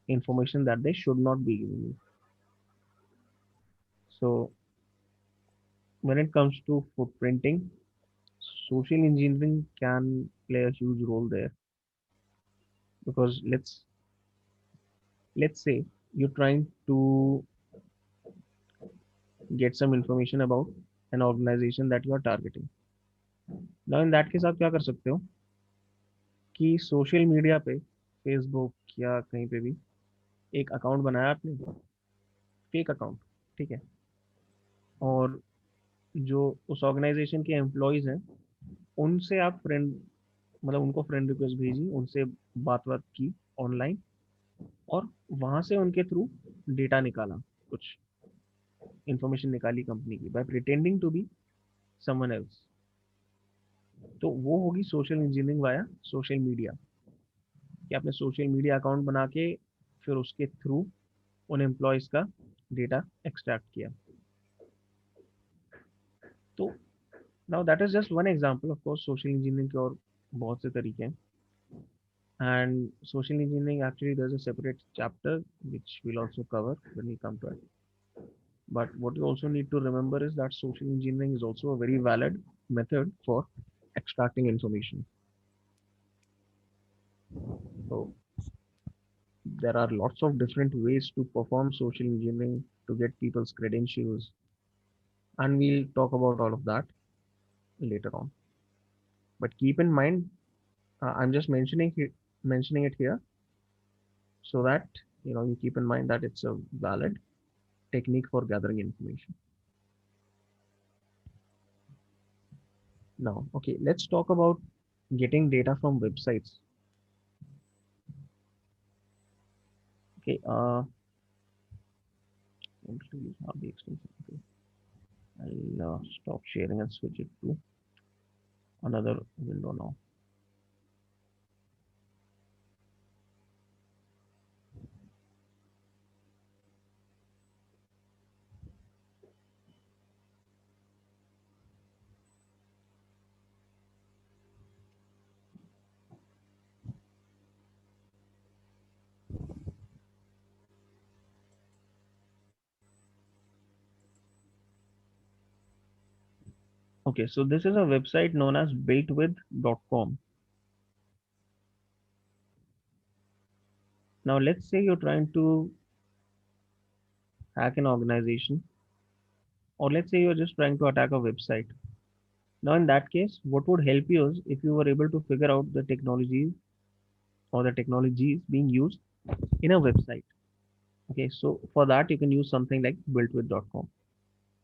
information that they should not be giving you. So when it comes to footprinting, social engineering can play a huge role there, because let's say you're trying to get some information about an organization that you are targeting. Now in that case आप क्या कर सकते हो कि social media पे, Facebook या कहीं पे भी एक अकाउंट बनाया आपने, फेक अकाउंट, ठीक है, और जो उस ऑर्गेनाइजेशन के एम्प्लॉयज हैं उनसे आप फ्रेंड, मतलब उनको फ्रेंड रिक्वेस्ट भेजी, उनसे बात बात की ऑनलाइन, और वहां से उनके थ्रू डेटा निकाला, कुछ इंफॉर्मेशन निकाली कंपनी की, by pretending to be someone else. तो वो होगी social engineering via social media, कि आपने सोशल मीडिया अकाउंट बना के फिर उसके थ्रू उन एम्प्लॉयज का डेटा एक्सट्रैक्ट किया। तो now that is just one example, of course social engineering के और बहुत से तरीके हैं, and social engineering actually there's a separate chapter which we'll also cover when we come to it. But what you also need to remember is that social engineering is also a very valid method for extracting information. So there are lots of different ways to perform social engineering to get people's credentials, and we'll talk about all of that later on. But keep in mind, I'm just mentioning it here so that you keep in mind that it's a valid technique for gathering information. Now, okay, let's talk about getting data from websites. Okay, don't really have the extension. Okay, I'll stop sharing and switch it to another window now. Okay, so this is a website known as builtwith.com. Now, let's say you're trying to hack an organization, or let's say you're just trying to attack a website. Now, in that case, what would help you is if you were able to figure out the technologies or the technologies being used in a website. Okay, so for that, you can use something like builtwith.com.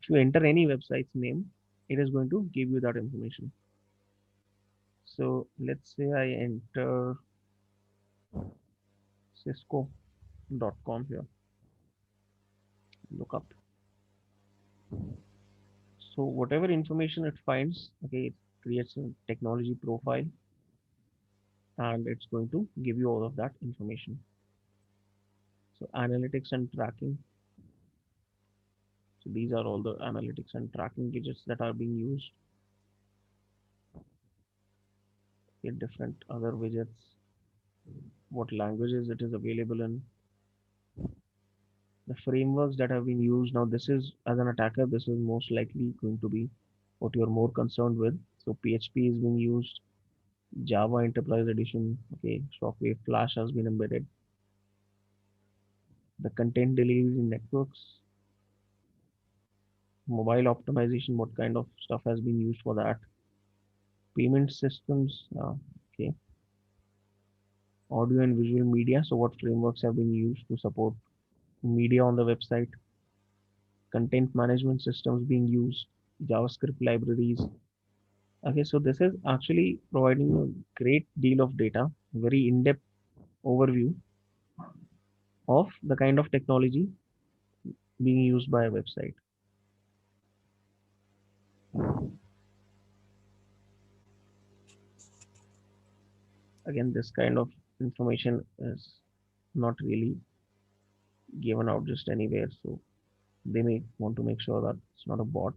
If you enter any website's name, it is going to give you that information. So let's say I enter cisco.com here, look up. So whatever information it finds, okay, it creates a technology profile and it's going to give you all of that information. So analytics and tracking. So these are all the analytics and tracking widgets that are being used. In different other widgets, what languages it is available in, the frameworks that have been used. Now this is, as an attacker, this is most likely going to be what you're more concerned with. So PHP is being used, Java Enterprise Edition, okay, Shockwave Flash has been embedded, the content delivery networks, mobile optimization, what kind of stuff has been used for that, payment systems, okay, audio and visual media, so what frameworks have been used to support media on the website, content management systems being used, JavaScript libraries. Okay, so this is actually providing a great deal of data, very in-depth overview of the kind of technology being used by a website. Again, this kind of information is not really given out just anywhere, so they may want to make sure that it's not a bot.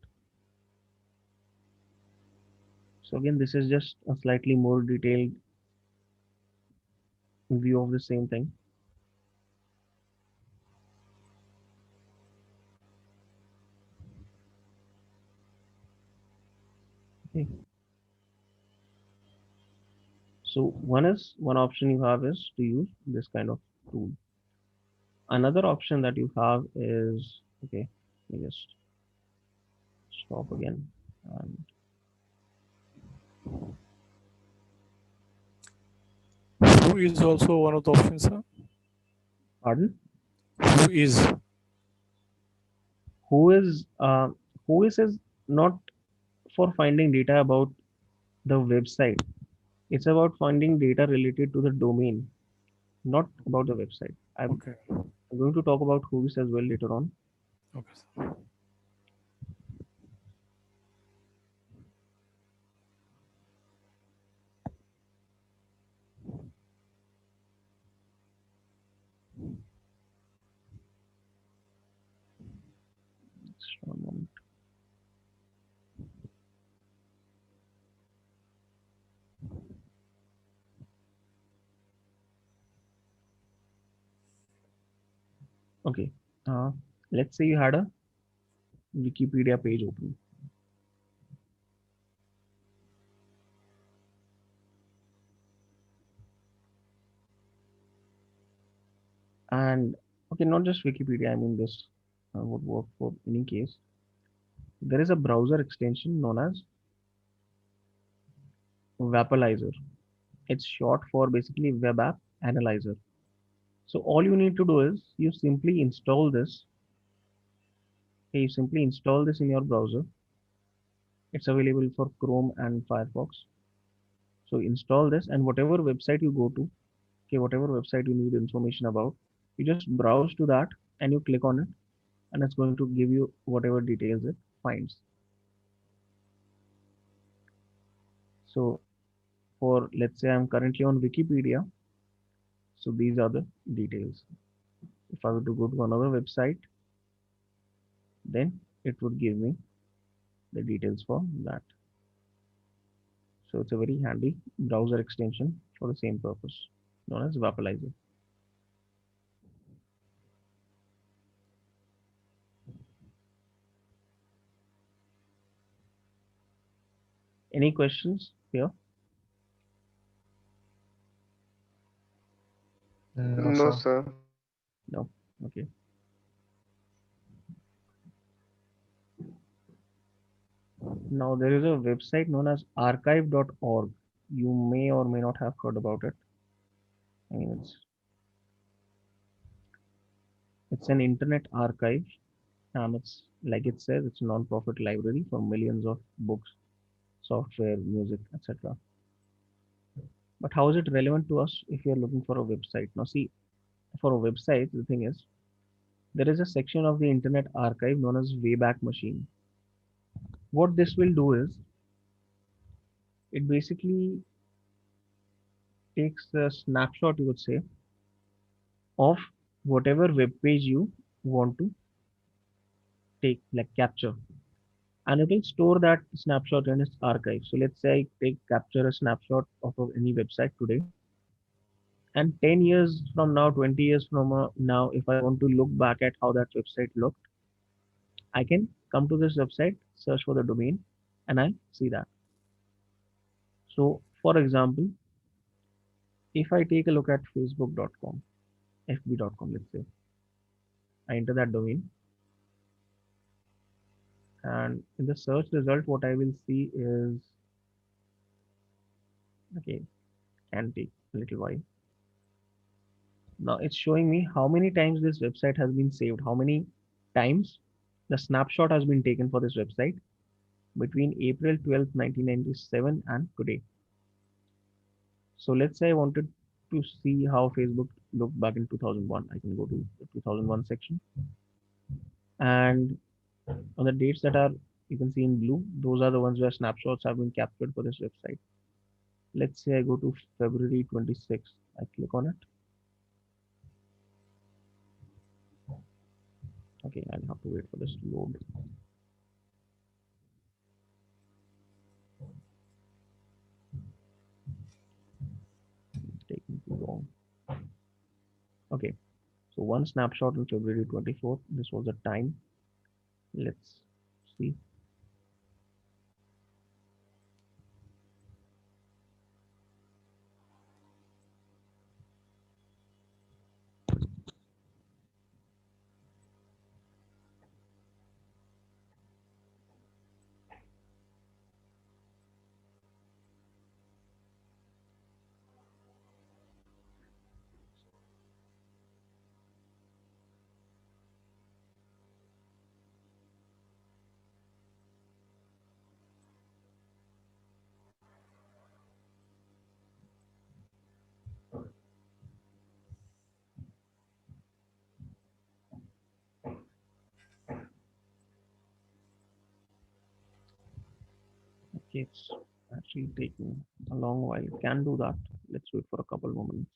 So again, this is just a slightly more detailed view of the same thing. Okay. So one option you have is to use this kind of tool. Another option that you have is, okay, let me just stop again. And Who is also one of the options, sir? pardon? Who is? Who is is not for finding data about the website. It's about finding data related to the domain, not about the website. Okay. I'm going to talk about Whois as well later on. Okay, sir. Just one moment. Okay. Uh, let's say you had a Wikipedia page open. And okay, not just Wikipedia, I mean this would work for any case. There is a browser extension known as Vapalizer. It's short for basically Web App Analyzer. So all you need to do is you simply install this. Okay, you simply install this in your browser. It's available for Chrome and Firefox. So install this, and whatever website you go to, okay, whatever website you need information about, you just browse to that and you click on it, and it's going to give you whatever details it finds. So for, let's say I'm currently on Wikipedia, so these are the details. If I were to go to another website, then it would give me the details for that. So it's a very handy browser extension for the same purpose, known as Vapalizer. Any questions here? No, No, sir. sir. No. Okay. Now there is a website known as archive.org. You may or may not have heard about it. I mean, it's an internet archive, and it's like it says, it's a non-profit library for millions of books, software, music, etc. But how is it relevant to us if you're looking for a website? Now, see, for a website, the thing is, there is a section of the Internet Archive known as Wayback Machine. What this will do is, it basically takes a snapshot, you would say, of whatever web page you want to take, like capture, and it will store that snapshot in its archive. So let's say I take capture a snapshot of any website today, and 10 years from now, 20 years from now, if I want to look back at how that website looked, I can come to this website, search for the domain, and I see that. So, for example, if I take a look at facebook.com, fb.com, let's say, I enter that domain, and in the search result, what I will see is, okay, can take a little while. Now it's showing me how many times this website has been saved, how many times the snapshot has been taken for this website between April 12th, 1997 and today. So let's say I wanted to see how Facebook looked back in 2001. I can go to the 2001 section, and on the dates that are, you can see in blue, those are the ones where snapshots have been captured for this website. Let's say I go to February 26th. I click on it. Okay, I'll have to wait for this to load. It's taking too long. Okay, so one snapshot on February 24th. This was the time. Let's see. Okay, it's actually taking a long while. It can do that. Let's wait for a couple more minutes.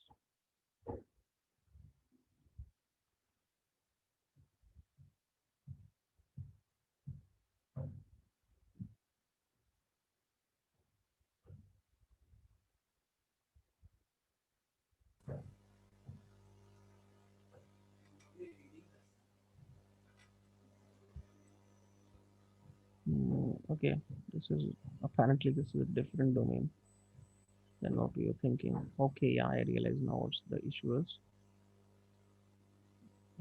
Okay, this is apparently this is a different domain than what we were thinking. Okay, yeah, I realize now what the issue is.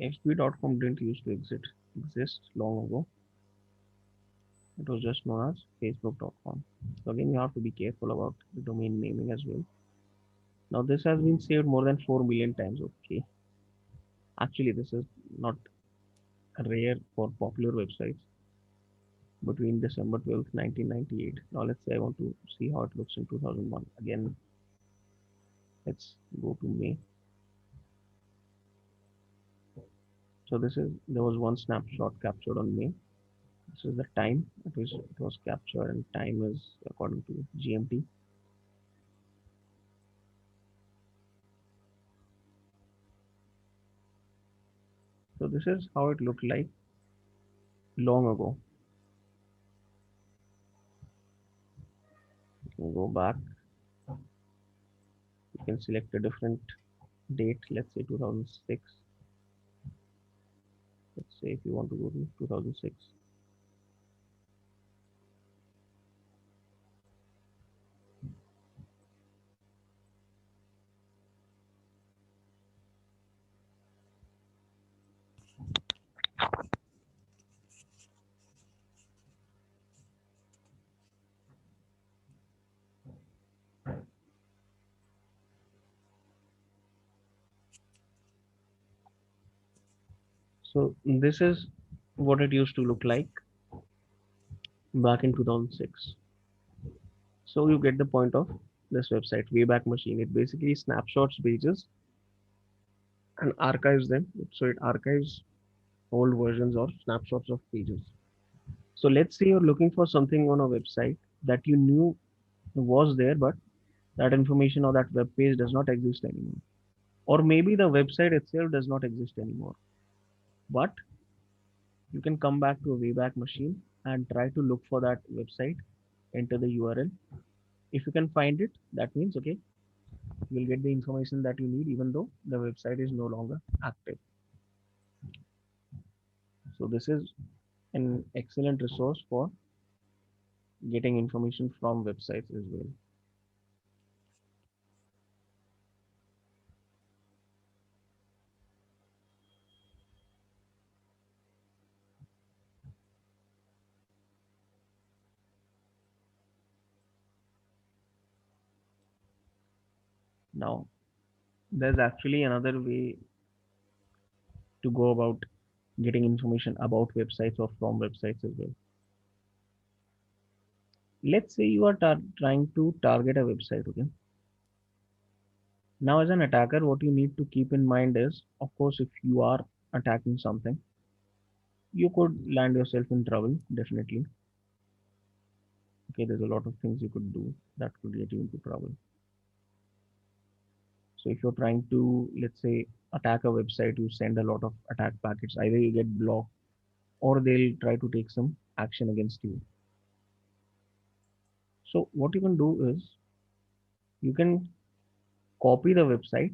FB.com didn't used to exist long ago. It was just known as Facebook.com. So again, you have to be careful about the domain naming as well. Now this has been saved more than 4 million times. Okay, actually this is not rare for popular websites between December 12th, 1998. Now let's say I want to see how it looks in 2001. Again, let's go to May. So this is there was one snapshot captured on May. This is the time it was captured, and time is according to GMT. So this is how it looked like long ago. You can go back. You can select a different date. Let's say 2006. Let's say if you want to go to 2006. So this is what it used to look like back in 2006. So you get the point of this website, Wayback Machine. It basically snapshots pages and archives them. So it archives old versions or snapshots of pages. So let's say you're looking for something on a website that you knew was there, but that information or that web page does not exist anymore. Or maybe the website itself does not exist anymore. But you can come back to a Wayback Machine and try to look for that website, enter the URL. If you can find it, that means okay, you'll get the information that you need even though the website is no longer active. So this is an excellent resource for getting information from websites as well. Now, there's actually another way to go about getting information about websites or from websites as well. Let's say you are trying to target a website, okay? Now, as an attacker, what you need to keep in mind is, of course, if you are attacking something, you could land yourself in trouble, definitely. Okay, there's a lot of things you could do that could get you into trouble. So if you're trying to, let's say, attack a website, you send a lot of attack packets, either you get blocked or they'll try to take some action against you. So what you can do is you can copy the website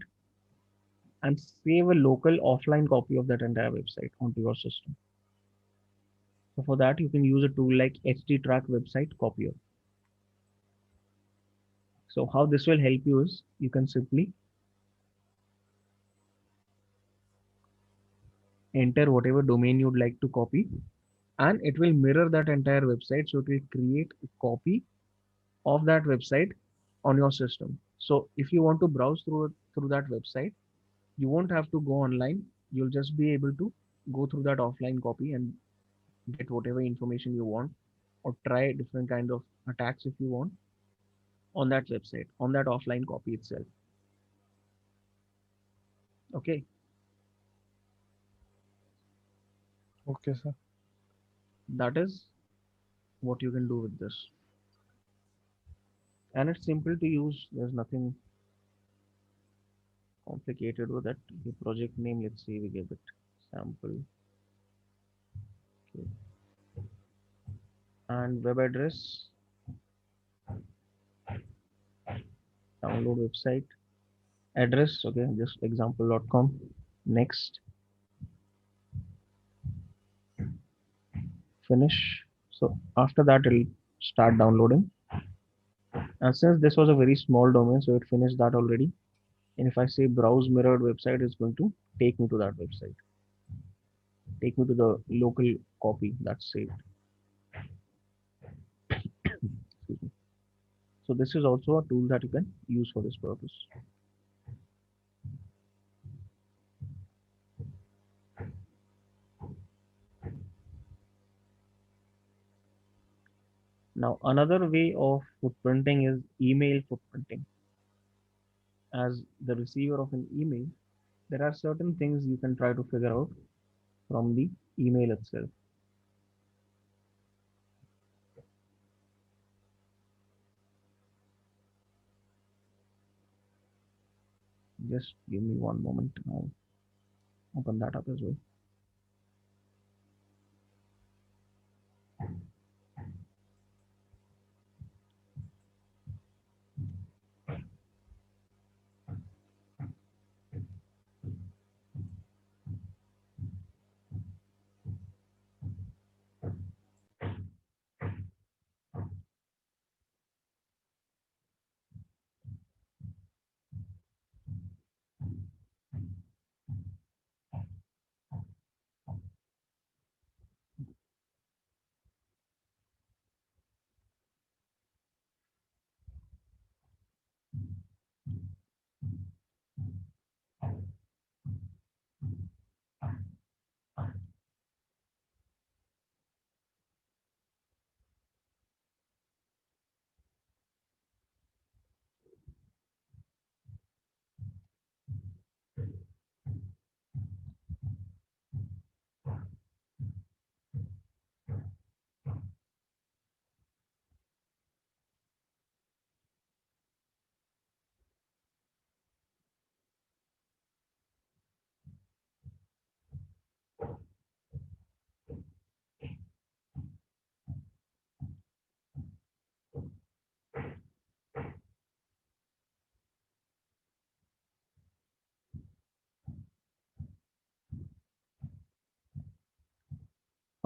and save a local offline copy of that entire website onto your system. So for that, you can use a tool like HDTrack Website Copier. So how this will help you is you can simply enter whatever domain you'd like to copy and it will mirror that entire website. So it will create a copy of that website on your system. So if you want to browse through that website, you won't have to go online. You'll just be able to go through that offline copy and get whatever information you want or try different kind of attacks if you want on that website, on that offline copy itself. Okay. Okay, sir. That is what you can do with this. and it's simple to use. There's nothing complicated with it. The project name, let's say we give it sample. Okay. And web address, download website address, okay, just example.com. Next, finish. So after that, it'll start downloading. And since this was a very small domain, so it finished that already. And if I say browse mirrored website, it's going to take me to that website, take me to the local copy that's saved. Excuse me. So this is also a tool that you can use for this purpose. Now another way of footprinting is email footprinting. As the receiver of an email, there are certain things you can try to figure out from the email itself. Just give me one moment. I'll open that up as well.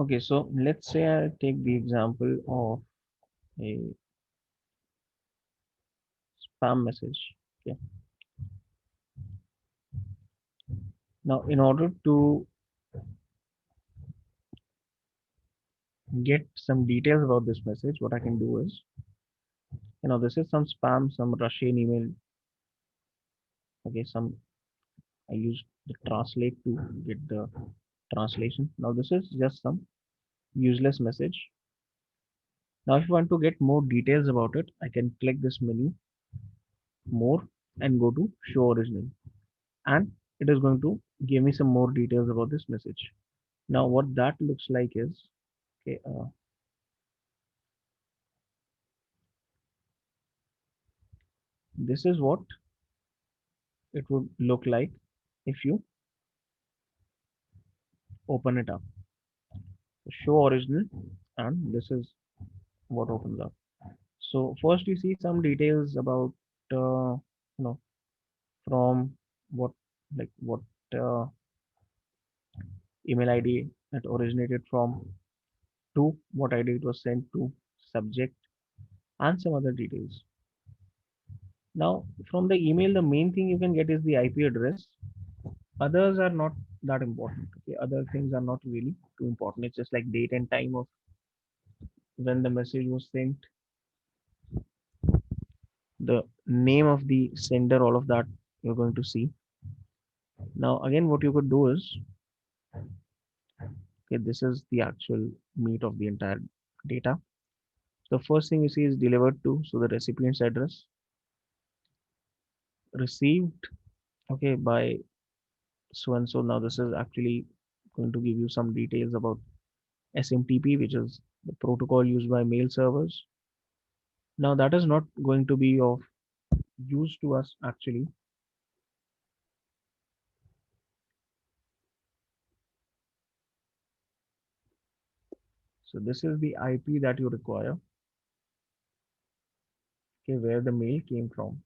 Okay, so let's say I take the example of a spam message. Okay. Now, in order to get some details about this message, what I can do is, this is some spam, some Russian email. Okay, I use the translate to get the translation. Now, this is just some useless message. Now, if you want to get more details about it, I can click this menu, more, and go to show original. And it is going to give me some more details about this message. Now, what that looks like is, okay, this is what it would look like if you open it up. So show original, and this is what opens up. So first you see some details about, you know, from what, like what uh, email ID it originated from, to what ID it was sent to, subject, and some other details. Now, from the email, the main thing you can get is the IP address. Others are not that important. Okay, other things are not really too important. It's just like date and time of when the message was sent, the name of the sender, all of that you're going to see. Now, again, what you could do is, okay, this is the actual meat of the entire data. The first thing you see is delivered to, so the recipient's address, received, okay, by so and so. Now, this is actually going to give you some details about SMTP, which is the protocol used by mail servers. Now that is not going to be of use to us actually. So this is the IP that you require, okay, where the mail came from.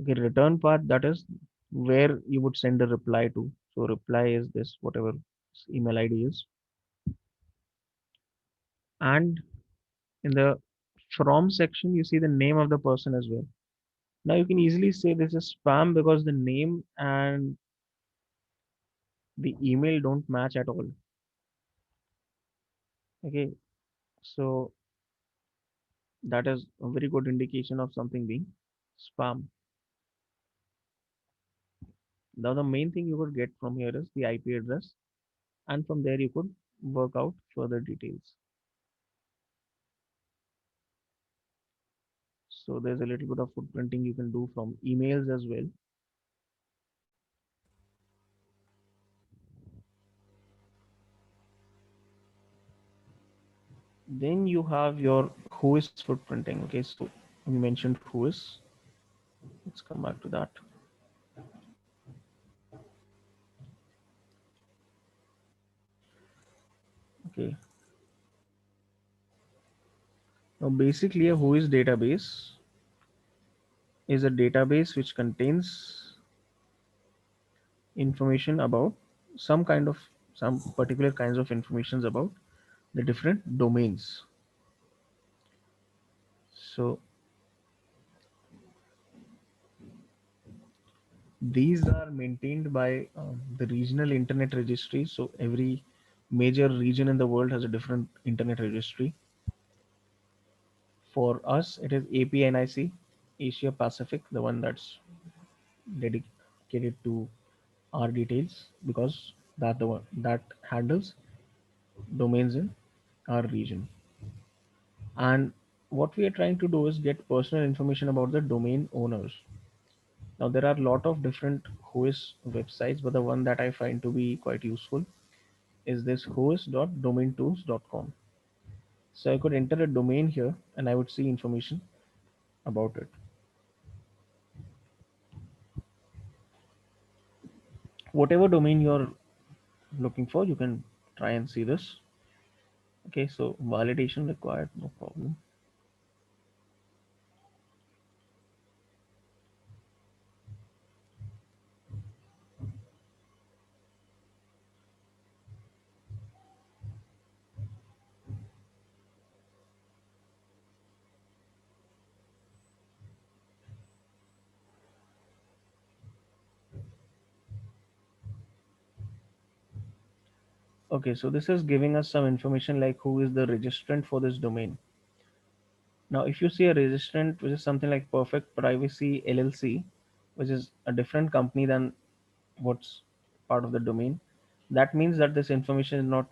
Okay, return path, that is where you would send a reply to. So reply is this, whatever email ID is. And in the from section, you see the name of the person as well. Now you can easily say this is spam because the name and the email don't match at all. Okay, so that is a very good indication of something being spam. Now the main thing you could get from here is the IP address, and from there you could work out further details. So there's a little bit of footprinting you can do from emails as well. Then you have your whois footprinting. Okay, so we mentioned whois. Let's come back to that. Okay, now basically a whois database is a database which contains information about some kind of some particular kinds of informations about the different domains. So these are maintained by the regional internet registry. So every major region in the world has a different internet registry. For us, it is APNIC, Asia Pacific, the one that's dedicated to our details because that the one that handles domains in our region. And what we are trying to do is get personal information about the domain owners. Now there are a lot of different whois websites, but the one that I find to be quite useful is this whois.domaintools.com. So I could enter a domain here and I would see information about it. Whatever domain you're looking for, you can try and see this. Okay, so validation required, no problem. Okay, so this is giving us some information like who is the registrant for this domain. Now, if you see a registrant, which is something like Perfect Privacy LLC, which is a different company than what's part of the domain, that means that this information is not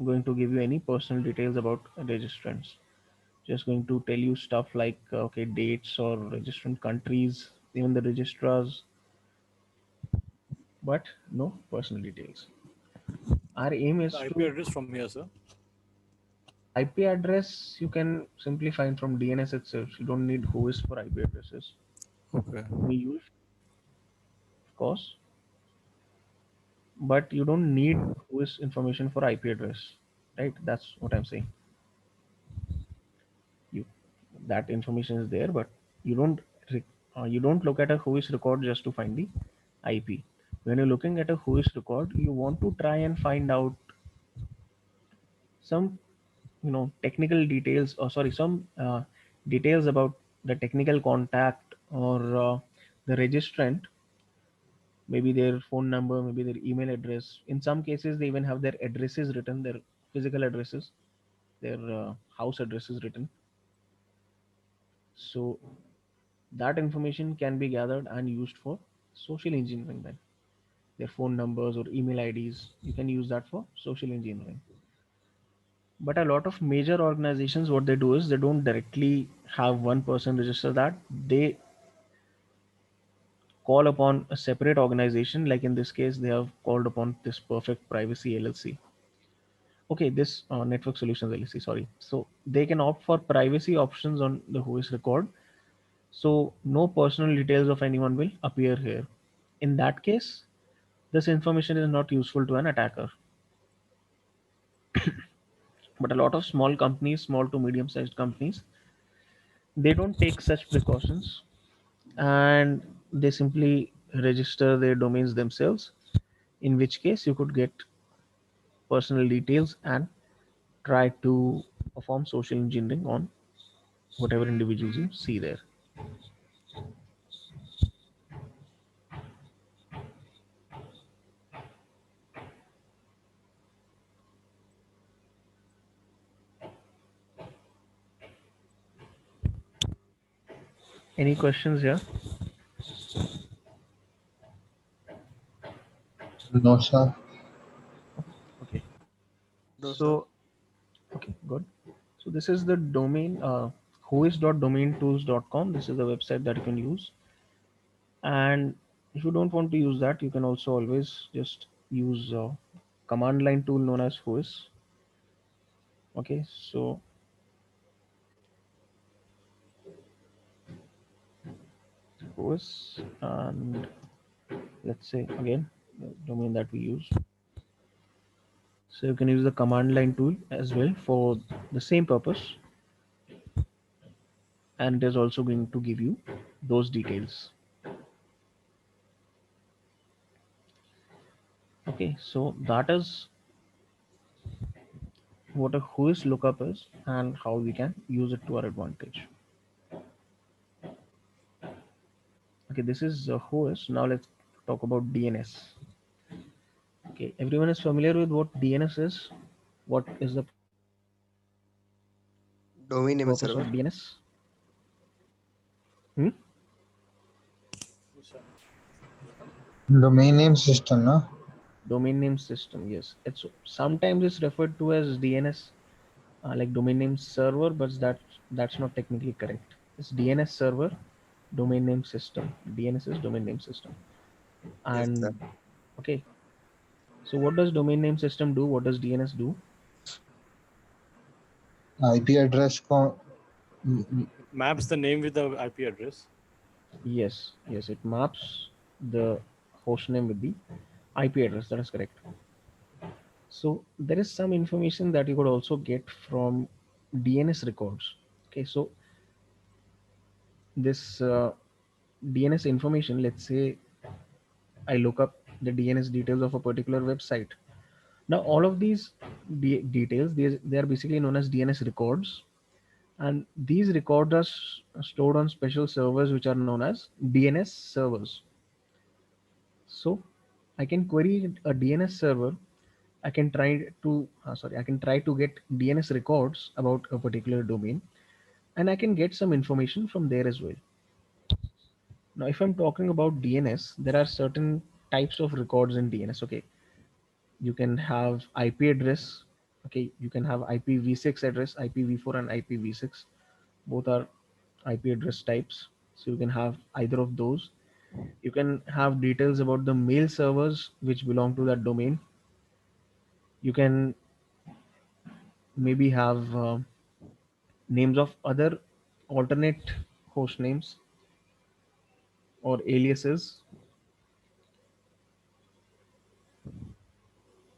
going to give you any personal details about registrants. Just going to tell you stuff like okay, dates or registrant countries, even the registrars, but no personal details. Our aim The is IP to address from here, sir. IP address you can simply find from DNS itself. You don't need who is for IP addresses. Okay. We use, of course, but you don't need who is information for IP address, right? That's what I'm saying. You that information is there, but you don't you don't look at a who is record just to find the IP. When you're looking at a who is record, you want to try and find out some technical details, or sorry, some details about the technical contact or the registrant, maybe their phone number, maybe their email address. In some cases they even have their addresses written, their physical addresses, their house addresses written. So that information can be gathered and used for social engineering. Then their phone numbers or email IDs, you can use that for social engineering. But a lot of major organizations, what they do is they don't directly have one person register that. They call upon a separate organization. Like in this case, they have called upon this Perfect Privacy LLC. Okay, this Network Solutions LLC, sorry. So they can opt for privacy options on the Whois record. So no personal details of anyone will appear here. In that case, this information is not useful to an attacker. But a lot of small companies, small to medium sized companies, they don't take such precautions, and they simply register their domains themselves, in which case you could get personal details and try to perform social engineering on whatever individuals you see there. Any questions here? No, sir. Okay. No, sir. So, okay, good. So this is the domain, whois.domaintools.com. This is the website that you can use. And if you don't want to use that, you can also always just use a command line tool known as Whois. Okay, so Whois, and let's say again the domain that we use. So you can use the command line tool as well for the same purpose, and it is also going to give you those details. Okay, so that is what a Whois lookup is and how we can use it to our advantage. Okay, this is Whois. Now let's talk about DNS. Okay, everyone is familiar with what DNS is. What is the Domain name and purpose server. of DNS? Hmm? Domain name system, no? Domain name system. Yes, it's sometimes it's referred to as DNS, like domain name server, but that's not technically correct. It's DNS server, domain name system. DNS is domain name system. Yes, sir. And okay, so what does domain name system do? What does DNS do? IP address Maps the name with the IP address. Yes, yes, it maps the host name with the IP address. That is correct. So there is some information that you could also get from DNS records. Okay, so this DNS information, let's say I look up the DNS details of a particular website. Now, all of these details, they are basically known as DNS records, and these records are stored on special servers which are known as DNS servers. So I can query a DNS server. I can try to get DNS records about a particular domain, and I can get some information from there as well. Now, if I'm talking about DNS, there are certain types of records in DNS. Okay, you can have IP address. Okay, you can have IPv6 address, IPv4 and IPv6. Both are IP address types. So you can have either of those. You can have details about the mail servers which belong to that domain. You can maybe have names of other alternate host names or aliases.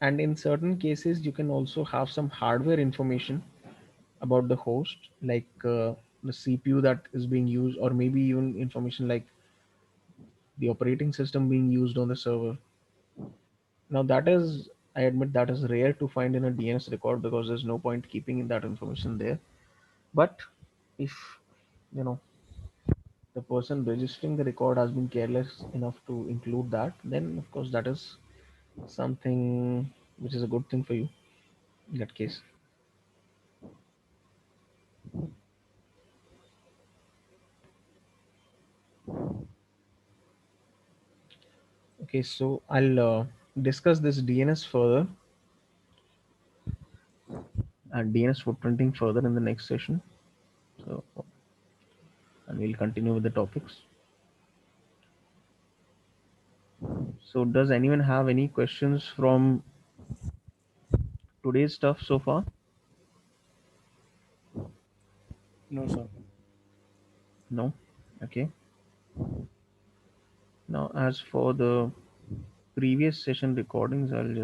And in certain cases, you can also have some hardware information about the host, like the CPU that is being used, or maybe even information like the operating system being used on the server. Now, that is, I admit, that is rare to find in a DNS record because there's no point keeping in that information there. But if you know the person registering the record has been careless enough to include that, then of course that is something which is a good thing for you in that case. Okay, so I'll discuss this DNS further and DNS footprinting further in the next session. So, and we'll continue with the topics. So, does anyone have any questions from today's stuff so far? No, sir. No? Okay. Now, as for the previous session recordings, I'll just